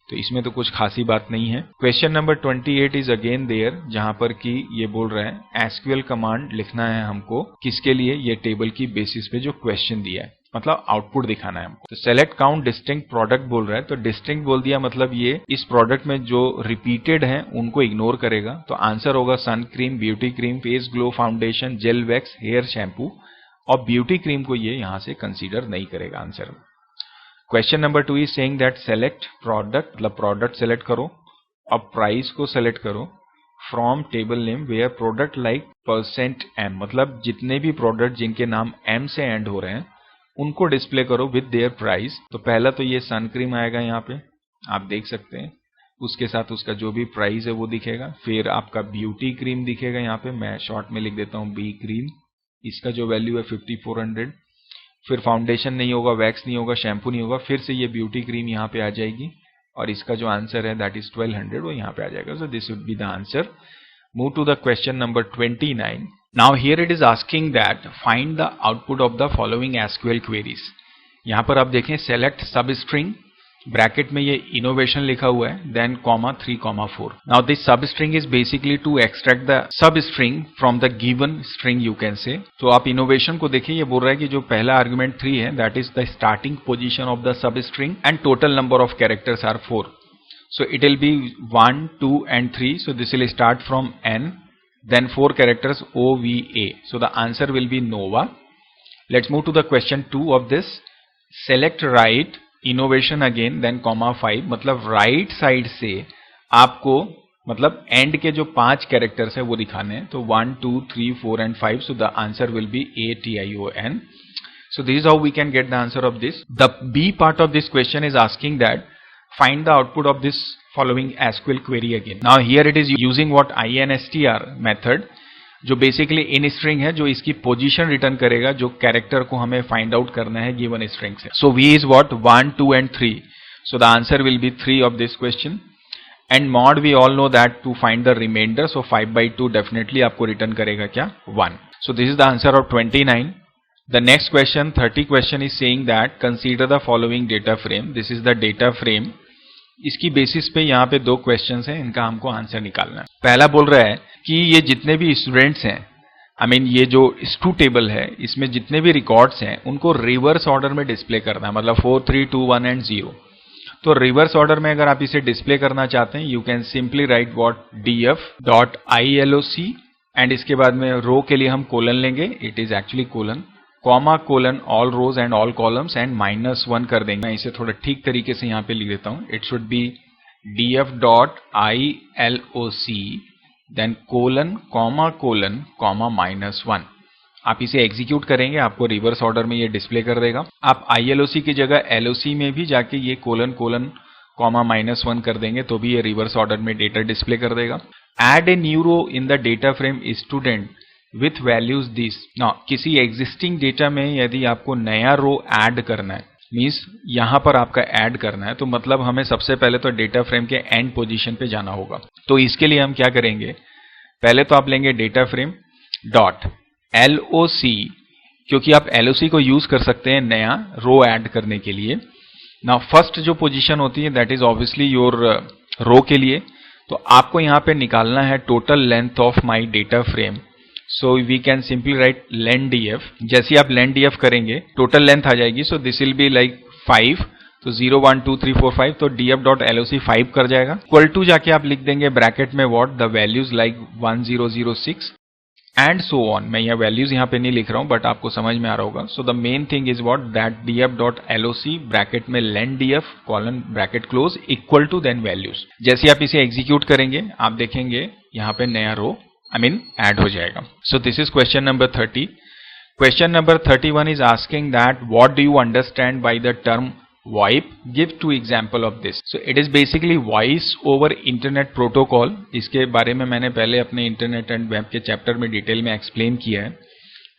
तो इसमें तो कुछ खासी बात नहीं है. Question number 28 is again there, जहां पर कि ये बोल रहे हैं एसक्यूएल कमांड लिखना है हमको. किसके लिए? ये टेबल की बेसिस पे जो क्वेश्चन दिया है, मतलब आउटपुट दिखाना है हमको. तो सेलेक्ट काउंट डिस्टिंक्ट प्रोडक्ट बोल रहा है, तो डिस्टिंक्ट बोल दिया मतलब ये इस प्रोडक्ट में जो रिपीटेड है उनको इग्नोर करेगा. तो आंसर होगा sun cream, beauty cream, face glow foundation, gel wax, hair shampoo. और ब्यूटी क्रीम को ये यहां से कंसीडर नहीं करेगा आंसर में. Question number 2 is saying that select product, मतलब प्रोडक्ट सेलेक्ट करो. अब प्राइस को सेलेक्ट करो from table name where product like %m, मतलब जितने भी प्रोडक्ट जिनके नाम m से एंड हो रहे हैं उनको डिस्प्ले करो विद देयर प्राइस. तो पहला तो ये सन क्रीम आएगा यहाँ पे, आप देख सकते हैं. उसके साथ उसका जो भी प्राइस है वो दिखेगा. फिर आपका ब्यूटी क्रीम दिखेगा यहाँ पे, मैं शॉर्ट में लिख देता हूँ बी क्रीम. इसका जो वैल्यू है 5400. फिर फाउंडेशन नहीं होगा, वैक्स नहीं होगा, शैम्पू नहीं होगा. फिर से ये ब्यूटी क्रीम यहाँ पे आ जाएगी और इसका जो आंसर है दैट इज 1200, वो यहाँ पे आ जाएगा. So this would be the answer. Move to the question number 29. Now here it is asking that find the output of the following SQL queries. यहाँ पर आप देखें सेलेक्ट सब स्ट्रिंग, ब्रैकेट में ये इनोवेशन लिखा हुआ है, then comma 3,4. Now this substring is basically to extract the substring from the given string you can say. तो आप इनोवेशन को देखिए, ये बोल रहा है कि जो पहला आर्गुमेंट 3 है that is the starting position of the substring and total number of characters are 4. So it will be 1, 2 and 3. So this will start from N, then 4 characters OVA. So the answer will be Nova. Let's move to the question 2 of this. Select right, innovation again, then comma 5. मतलब right side से आपको मतलब end के जो 5 characters है वो दिखाने हैं. तो 1, 2, 3, 4 and 5. So the answer will be ATION. So this is how we can get the answer of this. The B part of this question is asking that find the output of this following SQL query again. Now here it is using what INSTR method, जो basically in string है, जो इसकी position return करेगा जो character को हमें find out करना है गिवन स्ट्रिंग से. सो V is what 1, 2 and 3. So the answer will be 3 of this question. And mod we all know that to find the remainder, so 5/2 definitely आपको return करेगा क्या? 1. So this is the answer of 29. The next question, 30 question is saying that consider the following data frame. This is the data frame. इसकी basis पे यहाँ पे 2 questions हैं, इनका हमको आंसर निकालना है. पहला बोल रहा है कि ये जितने भी स्टूडेंट्स हैं, ये जो स्टू टेबल है इसमें जितने भी रिकॉर्ड्स हैं उनको रिवर्स ऑर्डर में डिस्प्ले करना है, मतलब 4, 3, 2, 1 and 0. तो रिवर्स ऑर्डर में अगर आप इसे डिस्प्ले करना चाहते हैं, you can simply write what df.iloc and इसके बाद में रो के लिए हम कोलन लेंगे, it is actually colon, comma colon all rows and all columns and -1 कर देंगे. मैं इसे थोड़ा ठीक तरीके से यहाँ पे लिख देता हूँ. It should be df.iloc then colon comma -1. आप इसे एग्जीक्यूट करेंगे, आपको रिवर्स ऑर्डर में ये डिस्प्ले कर देगा. आप ILOC की जगह LOC में भी जाके ये कोलन कॉमा -1 कर देंगे तो भी ये रिवर्स ऑर्डर में डेटा डिस्प्ले कर देगा. Add a new row in the data frame student with values this. किसी एग्जिस्टिंग डेटा में यदि आपको नया रो ऐड करना है, मीन्स यहां पर आपका ऐड करना है, तो मतलब हमें सबसे पहले तो डेटा फ्रेम के एंड पोजीशन पे जाना होगा. तो इसके लिए हम क्या करेंगे, पहले तो आप लेंगे डेटा फ्रेम डॉट LOC, क्योंकि आप LOC को यूज कर सकते हैं नया रो ऐड करने के लिए. नाउ फर्स्ट जो पोजीशन होती है दैट इज ऑब्वियसली योर रो के लिए. तो आपको यहां पे निकालना है total length of my data frame. So we can simply write len df. जैसे आप len df करेंगे टोटल लेंथ आ जाएगी. So this will be like 5. तो 0, 1, 2, 3, 4, 5. तो df.loc 5 कर जाएगा. इक्वल टू जाके आप लिख देंगे ब्रैकेट में what the values like 1006 and so on. मैं यहाँ वैल्यूज यहाँ पे नहीं लिख रहा हूँ बट आपको समझ में आ रहा होगा. So the main thing is what that df.loc bracket में len df colon bracket close equal to then values. जैसे आप इसे एग्जीक्यूट करेंगे आप देखेंगे यहाँ पे नया रो ऐड हो जाएगा. So this is question number 30. Question number 31 is asking that what do you understand by the term VoIP. Give 2 example of this. So it is basically voice over internet protocol. इसके बारे में मैंने पहले अपने internet and web के chapter में detail में explain किया है,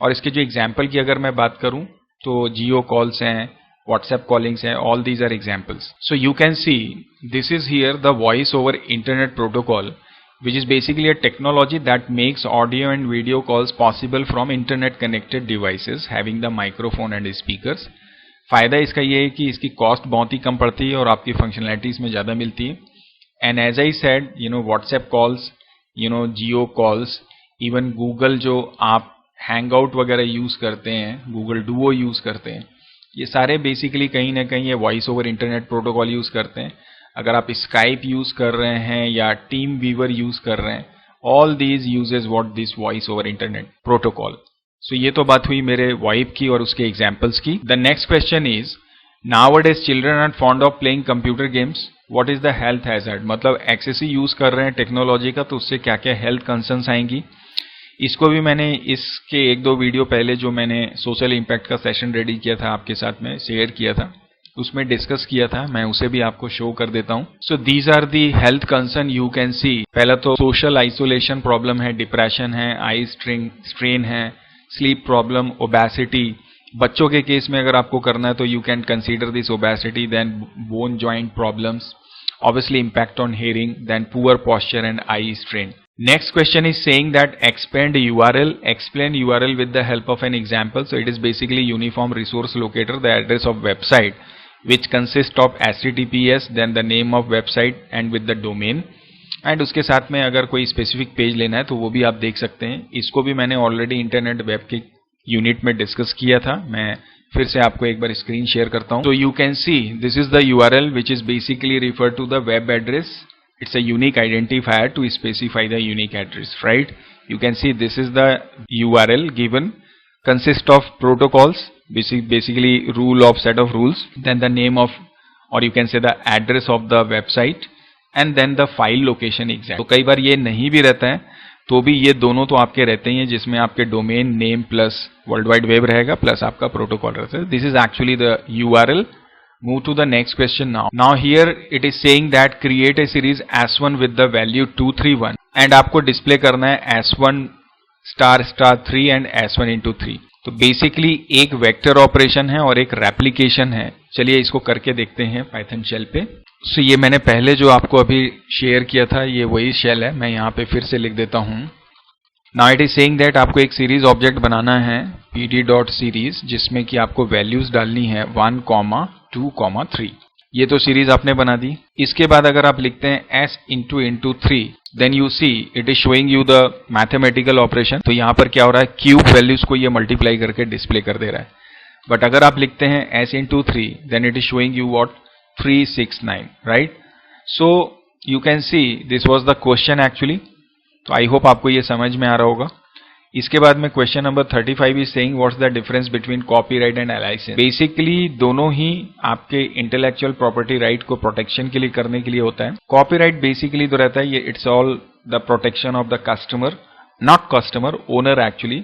और इसके जो एग्जाम्पल की अगर मैं बात करूं तो जियो कॉल्स हैं, व्हाट्सएप कॉलिंग्स हैं, all these are examples. So you can see this is here the voice over internet protocol, which is basically a technology that makes audio and video calls possible from internet connected devices having the microphone and speakers. फायदा इसका ये है कि इसकी cost बहुत ही कम पड़ती है और आपकी फंक्शनैलिटी इसमें ज़्यादा मिलती है. And as I said, WhatsApp calls, Jio calls, even Google जो आप हैंग आउट वगैरह यूज़ करते हैं, गूगल डुओ यूज़ करते हैं, ये सारे बेसिकली कहीं ना कहीं ये voice over internet protocol use करते हैं. अगर आप स्काइप यूज़ कर रहे हैं या टीम वीवर यूज़ कर रहे हैं, all these usages what this voice over internet protocol. So ये तो बात हुई मेरे वाइप की और उसके एग्जाम्पल्स की. The next question is, nowadays children are fond of playing computer games, what is the health hazard. मतलब एक्सेसिव यूज कर रहे हैं टेक्नोलॉजी का, तो उससे क्या क्या हेल्थ कंसर्न्स आएंगी. इसको भी मैंने इसके 1-2 वीडियो पहले जो मैंने सोशल इम्पैक्ट का सेशन रेडी किया था आपके साथ में शेयर किया था, उसमें डिस्कस किया था, मैं उसे भी आपको शो कर देता हूं. So these are the health concern you can see. पहला तो सोशल आइसोलेशन प्रॉब्लम है, डिप्रेशन है, आई स्ट्रेन है, स्लीप प्रॉब्लम, ओबेसिटी. बच्चों के केस में अगर आपको करना है तो you can consider this obesity. Then bone joint problems, obviously impact on hearing, then poor posture and eye strain. Next question is saying that expand URL, explain URL with the help of an example. So it is basically uniform resource locator, the address of website which consists of HTTPS, then the name of website and with the domain. And उसके साथ में अगर कोई specific page लेना है तो वो भी आप देख सकते हैं. इसको भी मैंने ऑलरेडी इंटरनेट वेब के यूनिट में डिस्कस किया था, मैं फिर से आपको एक बार स्क्रीन शेयर करता हूं. तो you can see this is the URL which is basically refer to the web address. It's a unique identifier to specify the unique address, right. You can see this is the URL given, consist of protocols, basically rule of set of rules, then the name of, or you can say the address of the website, and then the file location exact. तो कई बार ये नहीं भी रहता है तो भी ये दोनों तो आपके रहते ही हैं, जिसमें आपके domain name plus world wide web रहेगा प्लस आपका प्रोटोकॉल रहता है. This is actually the URL. Move to the next question now. Now here it is saying that create a series S1 with the value 231 and आपको display करना है S1 star 3 and S1 into 3. तो basically एक vector operation है और एक replication है. चलिए इसको करके देखते हैं पाइथन शेल पे. सो ये मैंने पहले जो आपको अभी शेयर किया था ये वही शेल है, मैं यहाँ पे फिर से लिख देता हूँ. Now it is saying that आपको एक सीरीज ऑब्जेक्ट बनाना है pd.series, जिसमें कि आपको वैल्यूज डालनी है 1, 2, 3. ये तो सीरीज आपने बना दी. इसके बाद अगर आप लिखते हैं s into 3, then you see it is showing you the mathematical operation. तो यहाँ पर क्या हो रहा है, क्यूब वैल्यूज को ये मल्टीप्लाई करके डिस्प्ले कर दे रहा है. बट अगर आप लिखते हैं s into 3, then it is showing you what 369, right. So you can see this was the question actually. तो आई होप आपको ये समझ में आ रहा होगा. इसके बाद में question number 35 is saying what's the difference between copyright and license. Basically दोनों ही आपके इंटेलेक्चुअल प्रॉपर्टी राइट को प्रोटेक्शन के लिए करने के लिए होता है. कॉपीराइट बेसिकली तो रहता है ये it's all the protection of the customer, not customer, owner actually.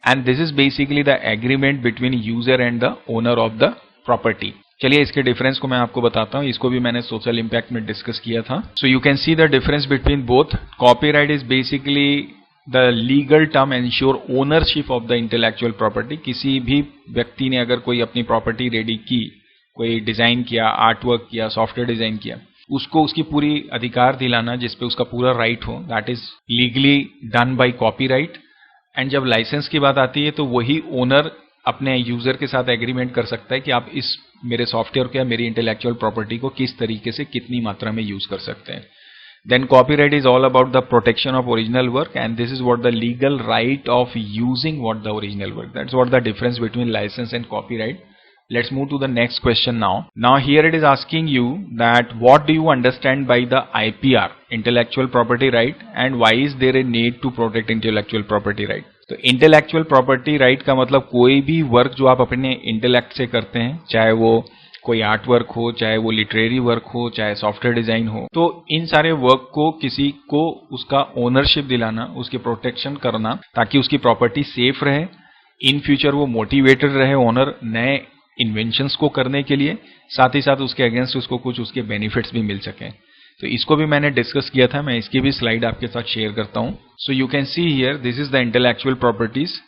And this is basically the agreement between user and the owner of the property. चलिए इसके डिफरेंस को मैं आपको बताता हूं. इसको भी मैंने सोशल इंपैक्ट में डिस्कस किया था. सो you can see the difference between both. Copyright is basically the legal term ensure ownership of the intellectual property. किसी भी व्यक्ति ने अगर कोई अपनी प्रॉपर्टी रेडी की, कोई डिजाइन किया, आर्ट वर्क किया, सॉफ्टवेयर डिजाइन किया, उसको उसकी पूरी अधिकार दिलाना जिसपे उसका पूरा राइट हो, that is legally done by copyright. And जब लाइसेंस की बात आती है तो वही ओनर अपने यूजर के साथ एग्रीमेंट कर सकता है कि आप इस मेरे सॉफ्टवेयर को या मेरी इंटेलेक्चुअल प्रॉपर्टी को किस तरीके से कितनी मात्रा में यूज कर सकते हैं. Then copyright is all about the protection of original work, and this is what the legal right of using what the original work. That's what the difference between license and copyright. Let's move to the next question now. Now here it is asking you that what do you understand by the IPR, intellectual property right, and why is there a need to protect intellectual property right? तो intellectual property right का मतलब कोई भी work जो आप अपने intellect से करते हैं, चाहे वो कोई आर्ट वर्क हो, चाहे वो लिटरेरी वर्क हो, चाहे सॉफ्टवेयर डिजाइन हो, तो इन सारे वर्क को किसी को उसका ओनरशिप दिलाना, उसकी प्रोटेक्शन करना, ताकि उसकी प्रॉपर्टी सेफ रहे, इन फ्यूचर वो मोटिवेटेड रहे ओनर नए इन्वेंशंस को करने के लिए, साथ ही साथ उसके अगेंस्ट उसको कुछ उसके बेनिफिट्स भी मिल सकें। तो इसको भी मैंने डिस्कस किया था, मैं इसकी भी स्लाइड आपके साथ शेयर करता हूं। सो you can see here, this is the intellectual properties.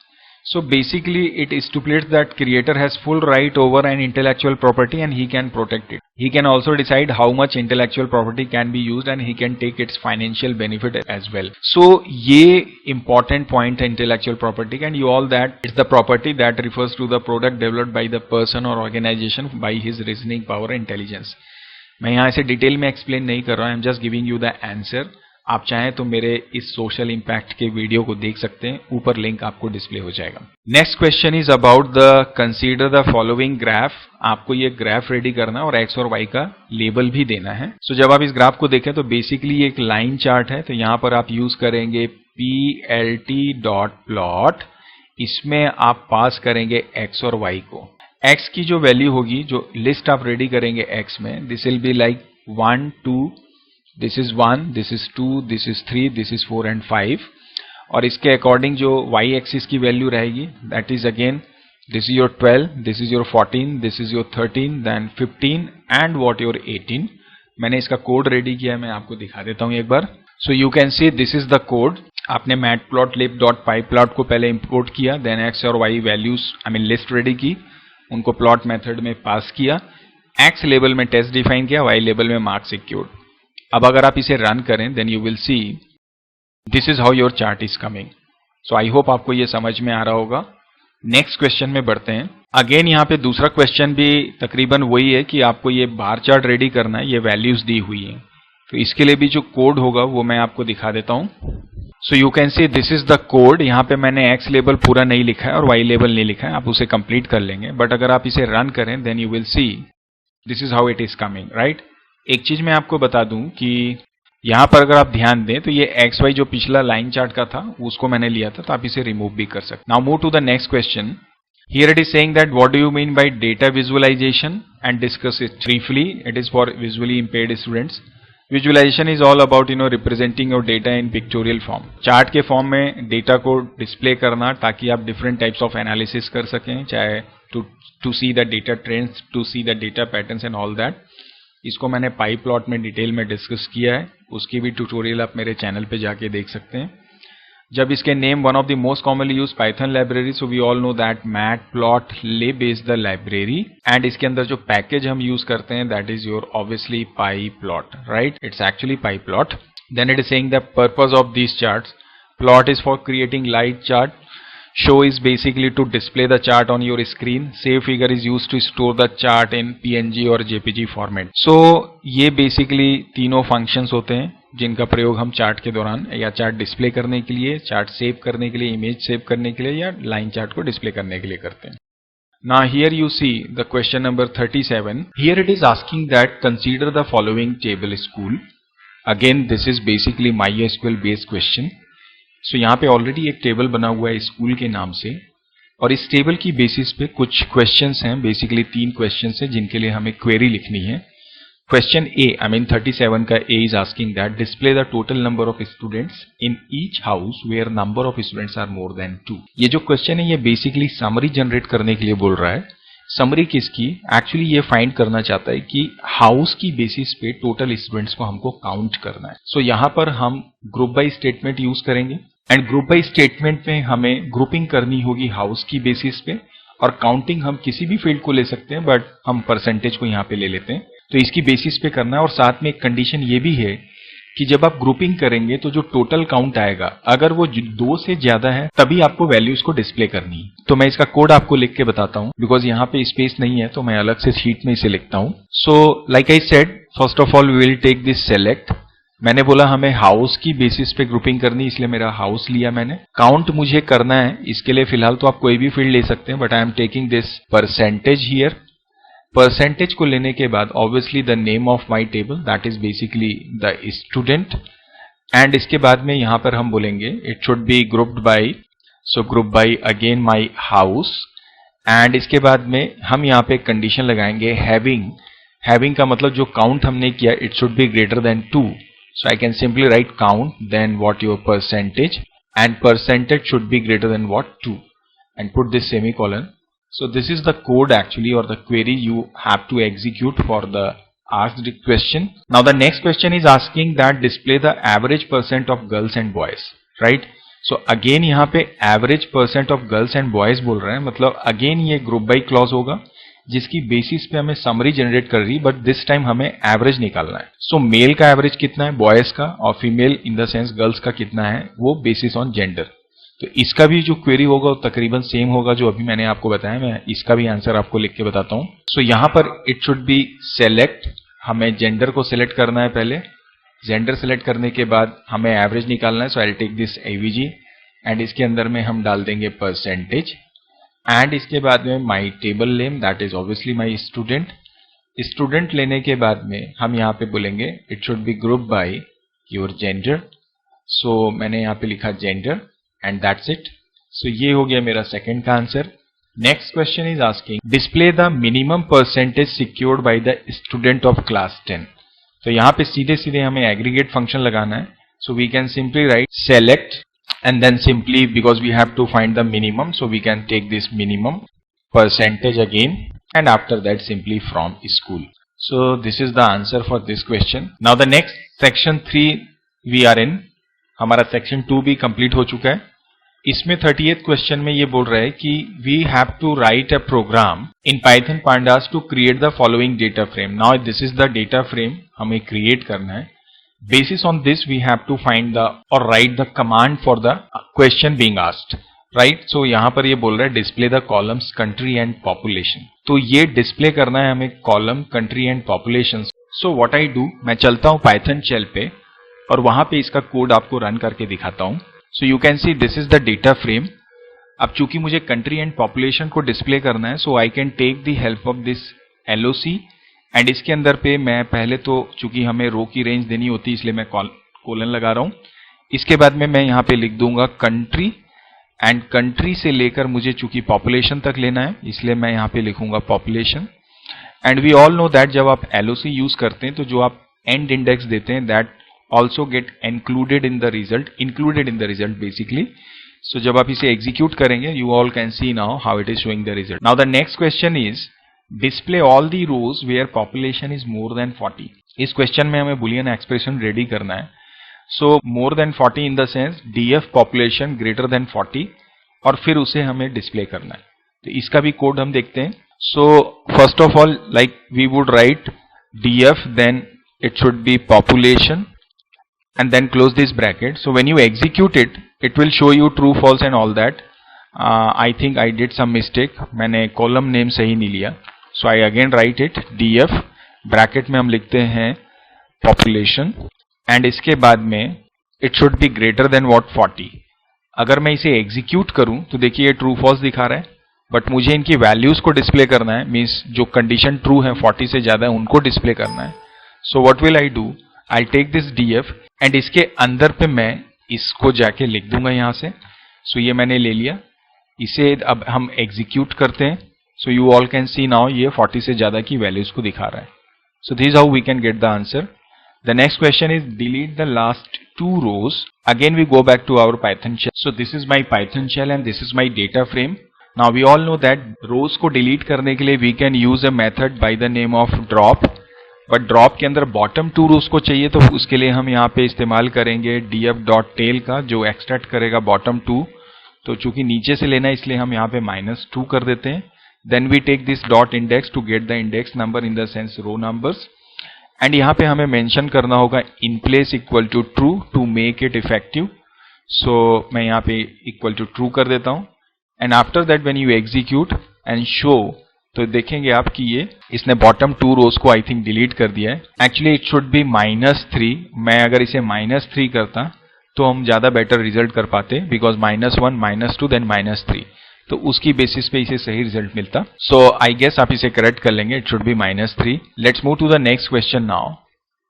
So basically it stipulates that creator has full right over an intellectual property and he can protect it. He can also decide how much intellectual property can be used and he can take its financial benefit as well. So ये important point है intellectual property and you all that it's the property that refers to the product developed by the person or organization by his reasoning power and intelligence. मैं यहाँ इसे detail में explain नहीं कर रहा हूँ, आई am just giving you the answer. आप चाहें तो मेरे इस सोशल इंपैक्ट के वीडियो को देख सकते हैं, ऊपर लिंक आपको डिस्प्ले हो जाएगा। Next question is about the consider the following graph. आपको ये ग्राफ रेडी करना है और एक्स और वाई का लेबल भी देना है। सो जब आप इस ग्राफ को देखें तो बेसिकली एक लाइन चार्ट है, तो यहां पर आप यूज करेंगे plt.plot। इसमें आप पास करेंगे एक्स और वाई को। एक्स की जो वैल्यू होगी, जो लिस्ट आप रेडी करेंगे एक्स में, this will be like 1 2, this is 1, this is 2, this is 3, this is 4 and 5। और इसके अकॉर्डिंग जो वाई एक्सिस की वैल्यू रहेगी, that is again this is your 12, this is your 14, this is your 13, then 15 and what your 18। मैंने इसका code ready किया है, मैं आपको दिखा देता हूं एक बार। So you can see this is the code. आपने matplotlib.pyplot को पहले इंपोर्ट किया, देन एक्स और Y values I mean list ready की, उनको प्लॉट मेथड में पास किया, एक्स लेबल में टेस्ट डिफाइन किया, वाई लेबल में मार्क सिक्योर्ड। अब अगर आप इसे रन करें then you will see this is how your chart is coming. So I hope आपको ये समझ में आ रहा होगा। नेक्स्ट क्वेश्चन में बढ़ते हैं। अगेन यहाँ पे दूसरा क्वेश्चन भी तकरीबन वही है कि आपको ये बार चार्ट रेडी करना है, ये वैल्यूज दी हुई है, तो इसके लिए भी जो कोड होगा वो मैं आपको दिखा देता हूं। सो you can see this is the code. यहाँ पे मैंने एक्स लेबल पूरा नहीं लिखा है और वाई लेबल नहीं लिखा है, आप उसे कंप्लीट कर लेंगे, बट अगर आप इसे रन करें then you will see this is how it is coming, right. एक चीज मैं आपको बता दूं कि यहां पर अगर आप ध्यान दें तो ये एक्स वाई जो पिछला लाइन चार्ट का था उसको मैंने लिया था, तो आप इसे रिमूव भी कर सकते। Now move to the next question. Here it is saying that what do you mean by data visualization and discuss it briefly. It is for visually impaired students. Visualization is all about representing your data in pictorial form. Chart के form में data को display करना ताकि आप different types of analysis कर सकें, चाहे to see the data trends, to see the data patterns and all that. इसको मैंने पाईप्लॉट में डिटेल में डिस्कस किया है, उसकी भी ट्यूटोरियल आप मेरे चैनल पे जाके देख सकते हैं। जब इसके name one of the most commonly use python library, so we all know that matplotlib is the library and इसके अंदर जो पैकेज हम यूज करते हैं that is your obviously pyplot, right. It's actually pyplot. Then it is saying the purpose of these charts. Plot is for creating light chart, show is basically to display the chart on your screen, save figure is used to store the chart in PNG और JPG format। so ये basically तीनों functions होते हैं जिनका प्रयोग हम chart के दौरान या चार्ट डिस्प्ले करने के लिए, चार्ट सेव करने के लिए, इमेज सेव करने के लिए या लाइन चार्ट को डिस्प्ले करने के लिए करते हैं। Now here you see the question number 37. Here it is asking that consider the following table school. Again this is basically MySQL based question. सो यहाँ पे ऑलरेडी एक टेबल बना हुआ है स्कूल के नाम से और इस टेबल की बेसिस पे कुछ क्वेश्चंस हैं, बेसिकली 3 क्वेश्चंस हैं जिनके लिए हमें क्वेरी लिखनी है। क्वेश्चन ए, आई मीन 37 का A is asking that display the total number of students in each house where number of students are more than 2। ये जो क्वेश्चन है ये बेसिकली समरी जनरेट करने के लिए बोल रहा है। समरी किसकी? एक्चुअली ये फाइंड करना चाहता है कि हाउस की बेसिस पे टोटल स्टूडेंट्स को हमको काउंट करना है। सो यहाँ पर हम ग्रुप बाई स्टेटमेंट यूज करेंगे एंड ग्रुप बाई स्टेटमेंट में हमें ग्रुपिंग करनी होगी हाउस की बेसिस पे और काउंटिंग हम किसी भी फील्ड को ले सकते हैं, बट हम परसेंटेज को यहाँ पे ले लेते हैं। तो इसकी बेसिस पे करना है और साथ में एक कंडीशन ये भी है कि जब आप ग्रुपिंग करेंगे तो जो टोटल काउंट आएगा अगर वो 2 से ज्यादा है तभी आपको वैल्यूज को डिस्प्ले करनी है। तो मैं इसका कोड आपको लिख के बताता हूं बिकॉज यहाँ पे स्पेस नहीं है तो मैं अलग से शीट में इसे लिखता हूं। So like I said, first of all we will take this select. मैंने बोला हमें हाउस की बेसिस पे ग्रुपिंग करनी, इसलिए मेरा हाउस लिया मैंने। काउंट मुझे करना है, इसके लिए फिलहाल तो आप कोई भी फील्ड ले सकते हैं, but I am taking this percentage here. Percentage को लेने के बाद obviously the name of my table that is basically the student and इसके बाद में यहां पर हम बोलेंगे it should be grouped by, so group by again my house and इसके बाद में हम यहाँ पे कंडीशन लगाएंगे हैविंग। हैविंग का मतलब जो काउंट हमने किया it should be greater than 2। So I can simply write count, then what your percentage, and percentage should be greater than what 2, and put this semicolon. So this is the code actually, or the query you have to execute for the asked question. Now the next question is asking that display the average percent of girls and boys, right? So again यहाँ पे average percent of girls and boys बोल रहे हैं, मतलब again ये group by clause होगा जिसकी basis पे हमें समरी जनरेट कर रही, बट दिस टाइम हमें एवरेज निकालना है. सो मेल का एवरेज कितना है, बॉयज का, और female in the sense girls का कितना है, वो बेसिस ऑन जेंडर. तो इसका भी जो क्वेरी होगा वो तकरीबन सेम होगा जो अभी मैंने आपको बताया. मैं इसका भी आंसर आपको लिख के बताता हूं. सो यहां पर इट शुड बी सेलेक्ट, हमें जेंडर को सिलेक्ट करना है. पहले जेंडर सिलेक्ट करने के बाद हमें एवरेज निकालना है. So I will take this AVG and इसके अंदर में हम डाल देंगे परसेंटेज, एंड इसके बाद में my table name, that is obviously my student. Student लेने के बाद में हम यहाँ पे बोलेंगे it should be group by your gender. So मैंने यहाँ पे लिखा gender and that's it. So ये हो गया मेरा सेकंड का answer. Next question is asking display the minimum percentage secured by the student of class 10. तो यहाँ पे सीधे सीधे हमें एग्रीगेट फंक्शन लगाना है. So we can simply write select and then simply, because we have to find the minimum, so we can take this minimum percentage again, and after that simply from school. So this is the answer for this question. Now the next section 3 we are in. हमारा section 2 भी complete हो चुका है. इसमें 38th question में ये बोल रहा है कि we have to write a program in Python pandas to create the following data frame. Now this is the data frame हमें create करना है. Basis on this we have to find the or write the command for the question being asked, right? So यहाँ पर ये बोल रहा है display the columns country and population. तो ये display करना है हमें column, country and population. So what I do, मैं चलता हूँ Python shell पे और वहाँ पे इसका कोड आपको रन करके दिखाता हूँ. So you can see this is the data frame. अब चूंकि मुझे country and population को display करना है, so I can take the help of this LOC. And इसके अंदर पे मैं पहले तो चूंकि हमें रो की रेंज देनी होती है इसलिए मैं कोलन लगा रहा हूं. इसके बाद में मैं यहाँ पे लिख दूंगा कंट्री, एंड कंट्री से लेकर मुझे चूंकि पॉपुलेशन तक लेना है इसलिए मैं यहाँ पे लिखूंगा population. And we all know that जब आप एलओसी यूज करते हैं तो जो आप एंड इंडेक्स देते हैं that also get included in the result basically. So जब आप इसे एग्जीक्यूट करेंगे you all can see now how it is showing the result. Now the next question is display all the rows where population is more than 40. इस question में हमें Boolean expression ready करना है. So more than 40 in the sense df population greater than 40, और फिर उसे हमें display करना है. तो इसका भी कोड हम देखते हैं. So first of all like we would write df, then it should be population and then close this bracket. So when you execute it, it will show you true, false and all that. I think I did some mistake. मैंने column name सही नहीं लिया. So I again write it df, bracket में हम लिखते हैं population, and इसके बाद में it should be greater than what 40. अगर मैं इसे एग्जीक्यूट करूं तो देखिए ये ट्रू फॉल्स दिखा रहा है, बट मुझे इनकी वैल्यूज को डिस्प्ले करना है. मीन्स जो कंडीशन ट्रू है 40 से ज्यादा है उनको डिस्प्ले करना है. So what will I do, I take this df and इसके अंदर पे मैं इसको जाके लिख दूंगा यहां से. सो ये मैंने ले लिया. इसे अब हम एग्जीक्यूट करते हैं. सो you all can see now ये 40 से ज्यादा की वैल्यूज को दिखा रहा है. So this how we can get the answer. The next question is delete the last 2 rows. Again we go back to our Python shell. So this is my Python shell and this is my data frame. Now we all know that rows को delete करने के लिए we can use a method by the name of drop, but drop के अंदर bottom 2 rows को चाहिए तो उसके लिए हम यहाँ पे इस्तेमाल करेंगे df.tail का, जो एक्सट्रैक्ट करेगा बॉटम 2. तो चूंकि नीचे से लेना है इसलिए हम यहाँ पे -2 कर देते हैं. Then we take this dot index to get the index number in the sense row numbers. And यहाँ पे हमें mention करना होगा in place equal to true to make it effective. So मैं यहाँ पे equal to true कर देता हूँ. And after that when you execute and show, तो देखेंगे आप कि ये इसने bottom 2 rows को I think delete कर दिया है. Actually it should be -3. मैं अगर इसे -3 करता तो हम ज्यादा बेटर रिजल्ट कर पाते, बिकॉज -1, -2 देन -3. तो उसकी बेसिस पे इसे सही रिजल्ट मिलता. सो आई गेस आप इसे करेक्ट कर लेंगे. It should be -3. Let's move to the next question now.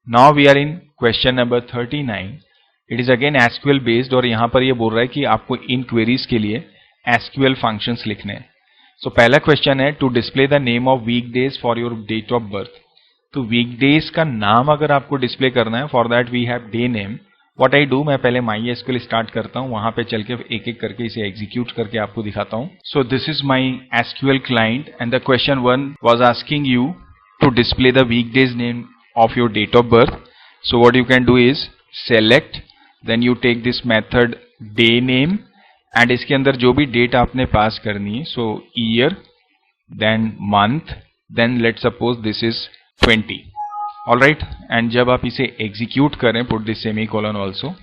Now we are in question number 39. It is again SQL based, और यहाँ पर ये बोल रहा है कि आपको इन क्वेरीज के लिए एसक्यूएल फंक्शंस लिखने हैं. सो पहला क्वेश्चन है to display the name of week days for your date of birth. तो वीक डेज का नाम अगर आपको डिस्प्ले करना है, for that we have day name. What I do, मैं पहले MySQL स्टार्ट करता हूँ, वहां पे चल के एक एक करके इसे एग्जीक्यूट करके आपको दिखाता हूँ. So this is my SQL client and the question 1 was asking you to display the weekdays name of your date of birth. So what you can do is select, then you take this method day name and इसके अंदर जो भी date आपने पास करनी है, so year, then month, then let's suppose this is 20. Alright, and जब आप इसे execute करें, put this semicolon also,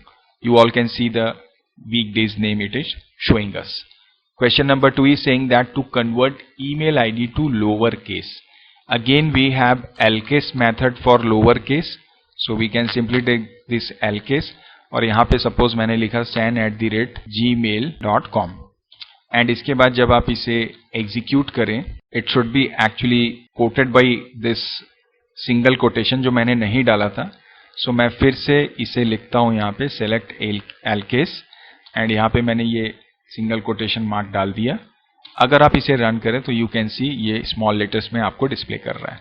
you all can see the weekdays name it is showing us. Question number 2 is saying that to convert email ID to lowercase. Again we have lcase method for lowercase, so we can simply take this lcase और यहाँ पे suppose मैंने लिखा san@gmail.com and इसके बाद जब आप इसे execute करें, it should be actually quoted by this single quotation जो मैंने नहीं डाला था. so मैं फिर से इसे लिखता हूँ यहाँ पे select lcase and यहाँ पे मैंने ये single quotation mark डाल दिया. अगर आप इसे रन करें तो यू कैन सी ये स्मॉल लेटर्स में आपको डिस्प्ले कर रहा है.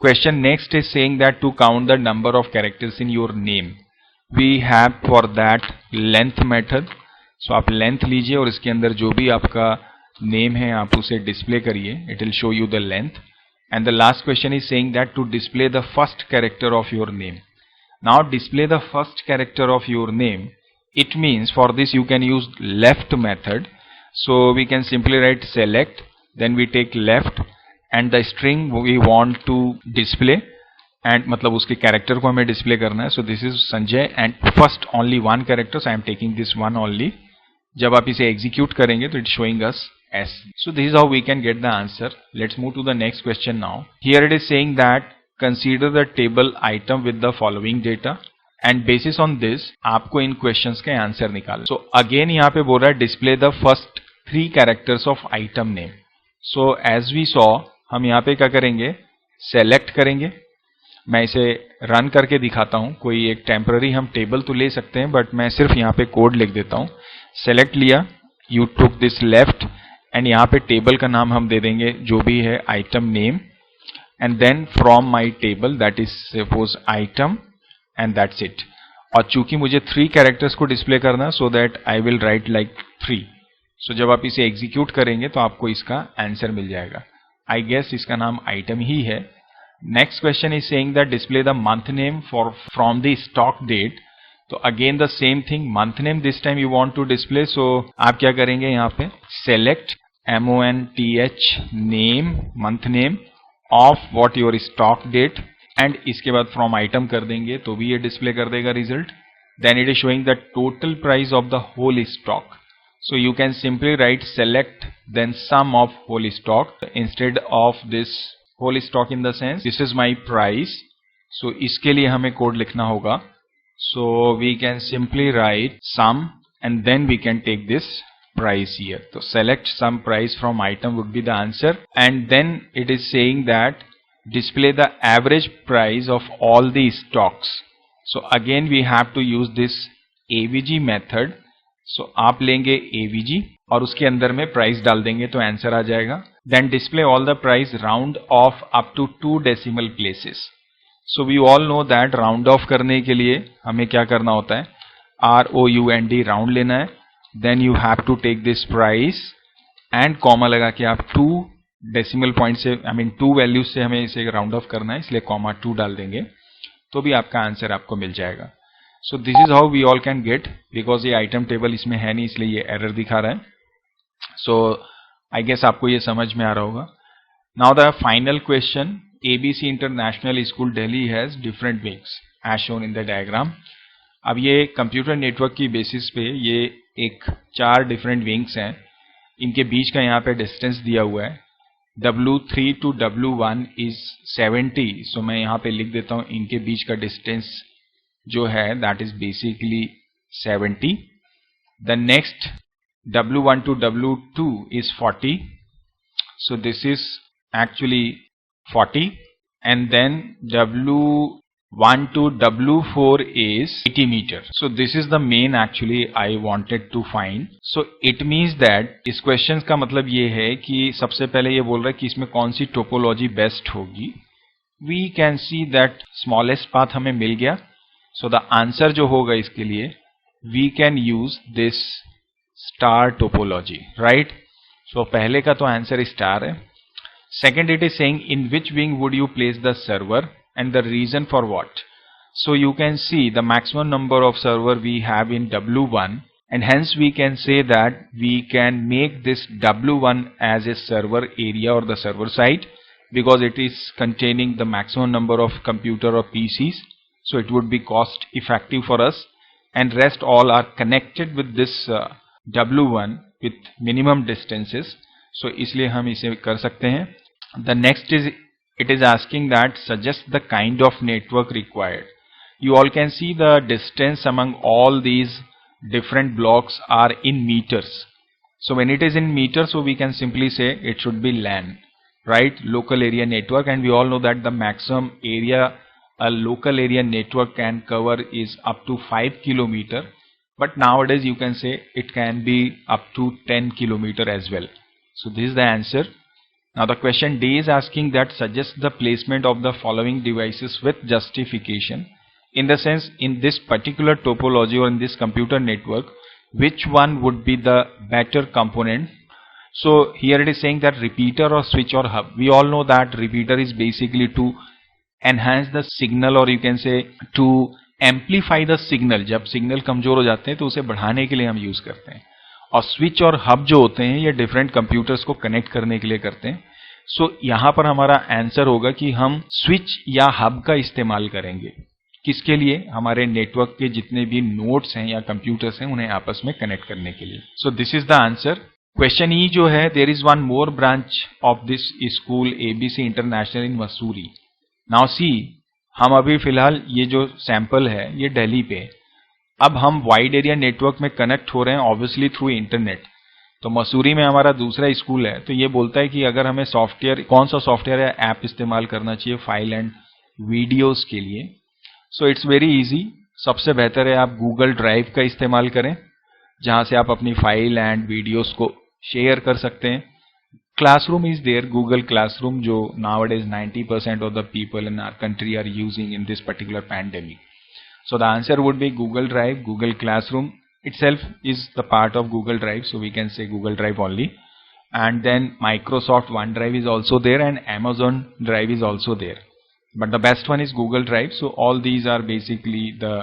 Question next is saying that to count the number of characters in your name we have for that length method. So आप लेंथ लीजिए और इसके अंदर जो भी आपका नेम है आप उसे डिस्प्ले करिए, it will show you the length. And the last question is saying that to display the first character of your name. Now display the first character of your name, it means for this you can use left method. So we can simply write select, then we take left and the string we want to display and मतलब उसके character को हमें display करना है. So this is Sanjay and first only one character, so I am taking this one only. जब आप इसे execute करेंगे तो it's showing us S. So this is how we can get the answer. Let's move to the next question now. Here it is saying that consider the table item with the following data and basis on this आपको इन questions के answer निकालना. So again यहाँ पे बोल रहा है display the first 3 characters of item name. So as we saw, हम यहाँ पे क्या करेंगे, select करेंगे. मैं इसे रन करके दिखाता हूँ. कोई एक टेम्पररी हम टेबल तो ले सकते हैं बट मैं सिर्फ यहाँ पे कोड लिख देता हूँ. सेलेक्ट लिया, you took this left and यहाँ पे टेबल का नाम हम दे देंगे जो भी है item name and then from my table that is suppose item and that's it. और चूंकि मुझे 3 कैरेक्टर्स को डिस्प्ले करना, so that I will write like 3. सो जब आप इसे एग्जीक्यूट करेंगे तो आपको इसका आंसर मिल जाएगा. आई गेस इसका नाम आइटम ही है. Next question is saying that display the month name for from the stock date. तो again the same thing, month name this time you want to display. So आप क्या करेंगे, यहाँ पे select MONTH name, month name of what your stock date and इसके बाद from item कर देंगे तो भी ये डिस्प्ले कर देगा result. Then it is showing the total price of the whole stock. So you can simply write select then sum of whole stock instead of this whole stock in the sense this is my price. So इसके लिए हमें code लिखना होगा. So we can simply write sum and then we can take this price here. So select sum price from item would be the answer and then it is saying that display the average price of all the stocks. So again we have to use this AVG method. सो आप लेंगे AVG और उसके अंदर में price डाल देंगे तो answer आ जाएगा. Then display all the price round off up to 2 decimal places. So we all know that round off करने के लिए हमें क्या करना होता है, ROUND राउंड लेना है. Then you have to take this price and comma लगा के आप 2 डेसिमल पॉइंट से 2 वैल्यूज से हमें इसे राउंड ऑफ करना है, इसलिए कॉमा 2 डाल देंगे तो भी आपका आंसर आपको मिल जाएगा. So this is how we all can get, because ये आइटम टेबल इसमें है नहीं इसलिए ये एरर दिखा रहा है. So I guess आपको ये समझ में आ रहा होगा. Now the final question, ABC International School Delhi has different wings as shown in the diagram. अब ये कंप्यूटर नेटवर्क की बेसिस पे ये एक 4 डिफरेंट विंग्स हैं. इनके बीच का यहाँ पे डिस्टेंस दिया हुआ है. W3 to W1 is 70. So मैं यहाँ पे लिख देता हूँ इनके बीच का डिस्टेंस जो है that is basically 70. The next W1 to W2 is 40. So this is actually 40 and then W1 to W4 is 80 meter. So this is the main actually I wanted to find. So it means that इस question का मतलब ये है कि सबसे पहले ये बोल रहा है कि इसमें कौन सी टोपोलॉजी बेस्ट होगी. We can see that smallest path हमें मिल गया. सो द आंसर जो होगा इसके लिए, we can use this star topology, right. So पहले का तो आंसर स्टार है। Second, it is saying in which wing would you place the server and the reason for what. So you can see the maximum number of server we have in W1, and hence we can say that we can make this W1 as a server area or the server site, because it is containing the maximum number of computer or PCs, so it would be cost effective for us, and rest all are connected with this W1 with minimum distances, so इसलिए हम इसे कर सकते हैं। The next is, it is asking that suggest the kind of network required. You all can see the distance among all these different blocks are in meters. So when it is in meters, so we can simply say it should be LAN, right? Local area network, and we all know that the maximum area a local area network can cover is up to 5 kilometer. But nowadays you can say it can be up to 10 kilometer as well. So this is the answer. Now the question D is asking that suggest the placement of the following devices with justification. In the sense, in this particular topology or in this computer network, which one would be the better component? So here it is saying that repeater or switch or hub. We all know that repeater is basically to enhance the signal, or you can say to amplify the signal. जब signal कमजोर हो जाते हैं तो उसे बढ़ाने के लिए हम यूज करते हैं। और स्विच और हब जो होते हैं ये डिफरेंट कंप्यूटर्स को कनेक्ट करने के लिए करते हैं। सो यहाँ पर हमारा आंसर होगा कि हम स्विच या हब का इस्तेमाल करेंगे। किसके लिए? हमारे नेटवर्क के जितने भी नोड्स हैं या कंप्यूटर्स हैं उन्हें आपस में कनेक्ट करने के लिए। So this is the answer. Question E जो है, there is one more branch of this school ABC international in Mussoorie. Now see, हम अभी फिलहाल ये जो सैंपल है ये दिल्ली पे, अब हम वाइड एरिया नेटवर्क में कनेक्ट हो रहे हैं ऑब्वियसली थ्रू इंटरनेट। तो मसूरी में हमारा दूसरा स्कूल है, तो ये बोलता है कि अगर हमें सॉफ्टवेयर, कौन सा सॉफ्टवेयर या ऐप इस्तेमाल करना चाहिए फाइल एंड वीडियोस के लिए। So it's very easy. सबसे बेहतर है आप गूगल ड्राइव का इस्तेमाल करें, जहां से आप अपनी फाइल एंड वीडियोस को शेयर कर सकते हैं। Classroom is there, Google classroom, जो nowadays 90% of the people in our country are using in this particular pandemic. So the answer would be Google Drive. Google Classroom itself is the part of Google Drive, so we can say Google Drive only. And then Microsoft OneDrive is also there, and Amazon Drive is also there. But the best one is Google Drive. So all these are basically the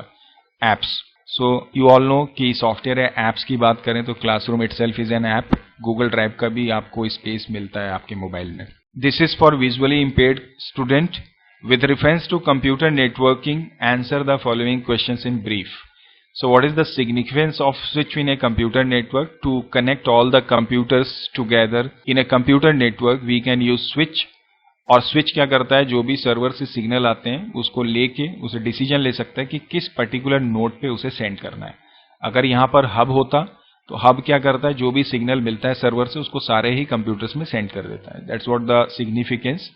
apps. So you all know कि software या apps की बात करें तो classroom itself is an app. Google drive का भी आपको space मिलता है आपके मोबाइल में। This is for visually impaired student. With reference to computer networking, answer the following questions in brief. So what is the significance of switch in a computer network? To connect all the computers together in a computer network, we can use switch. और switch क्या करता है, जो भी server से signal आते हैं उसको लेके उसे डिसीजन ले सकता है कि किस पर्टिकुलर नोड पे उसे सेंड करना है। अगर यहाँ पर हब होता तो हब क्या करता है, जो भी सिग्नल मिलता है सर्वर से उसको सारे ही कंप्यूटर्स में सेंड कर देता है। That's what the significance.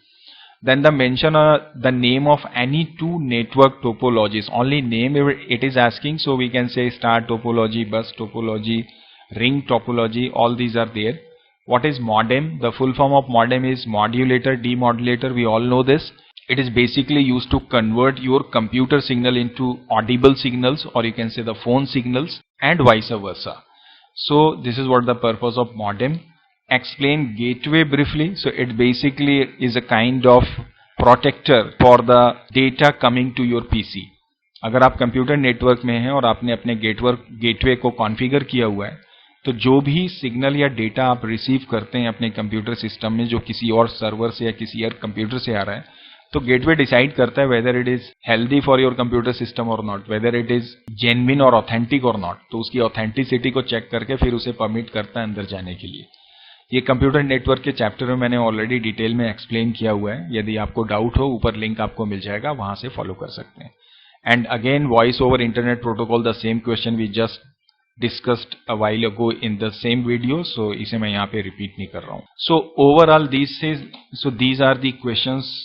Then the mention the name of any two network topologies. Only name it is asking, so we can say star topology, bus topology, ring topology. All these are there. What is modem? The full form of modem is modulator, demodulator. We all know this. It is basically used to convert your computer signal into audible signals, or you can say the phone signals, and vice versa. So this is what the purpose of modem. Explain gateway briefly. So it basically is a kind of protector for the data coming to your PC. अगर आप computer network में हैं और आपने अपने gateway को configure किया हुआ है, तो जो भी सिग्नल या डेटा आप रिसीव करते हैं अपने कंप्यूटर सिस्टम में जो किसी और सर्वर से या किसी और कंप्यूटर से आ रहा है, तो गेटवे डिसाइड करता है whether it is healthy for your computer system और not, whether it is genuine और ऑथेंटिक और नॉट। तो उसकी ऑथेंटिसिटी को चेक करके फिर उसे परमिट करता है अंदर जाने के लिए। ये कंप्यूटर नेटवर्क के चैप्टर में मैंने ऑलरेडी डिटेल में एक्सप्लेन किया हुआ है। यदि आपको डाउट हो, ऊपर लिंक आपको मिल जाएगा, वहां से फॉलो कर सकते हैं। And again voice over internet protocol, the same question we just discussed a while ago in the same video, so इसे मैं यहाँ पे रिपीट नहीं कर रहा हूँ। So overall these are the questions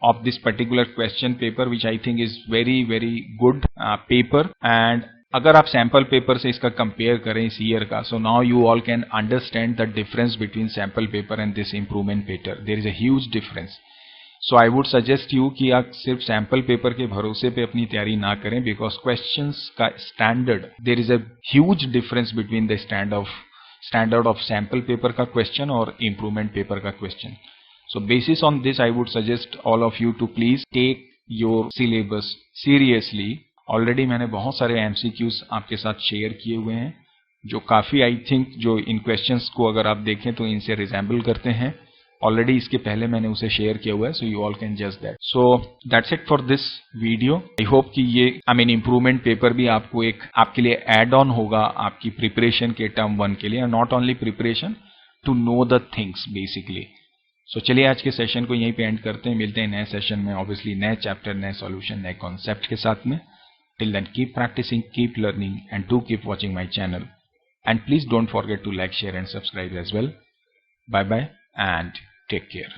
of this particular question paper, which I think is very good paper. And अगर आप सैम्पल पेपर से इसका कंपेयर करें इस ईयर का, so now you all can understand the difference between sample paper and this improvement paper. There is a huge difference. So I would suggest you कि आप सिर्फ सैंपल पेपर के भरोसे पे अपनी तैयारी ना करें, बिकॉज क्वेश्चंस का standard, there is a huge difference between the standard of sample paper का क्वेश्चन और इम्प्रूवमेंट पेपर का question. So basis on this, I would suggest all of you to please take your syllabus seriously. Already मैंने बहुत सारे MCQs आपके साथ share किए हुए हैं, जो काफी आई थिंक जो इन क्वेश्चंस को अगर आप देखें तो इनसे रिजेंबल करते हैं. ऑलरेडी इसके पहले मैंने उसे शेयर किया हुआ है, सो यू ऑल कैन जज that. So that's it for this video. I hope कि ये इम्प्रूवमेंट पेपर भी आपको एक आपके लिए एड ऑन होगा आपकी प्रिपरेशन के टर्म 1 के लिए, not only preparation, to know the things basically. So चलिए आज के सेशन को यहीं पे एंड करते हैं. मिलते हैं नए सेशन में, ऑब्वियसली नए चैप्टर, नए सॉल्यूशन, नए कॉन्सेप्ट के साथ में. Till then keep practicing, keep learning and do keep watching my channel. And please don't forget to like, share and subscribe as well. Bye bye and take care.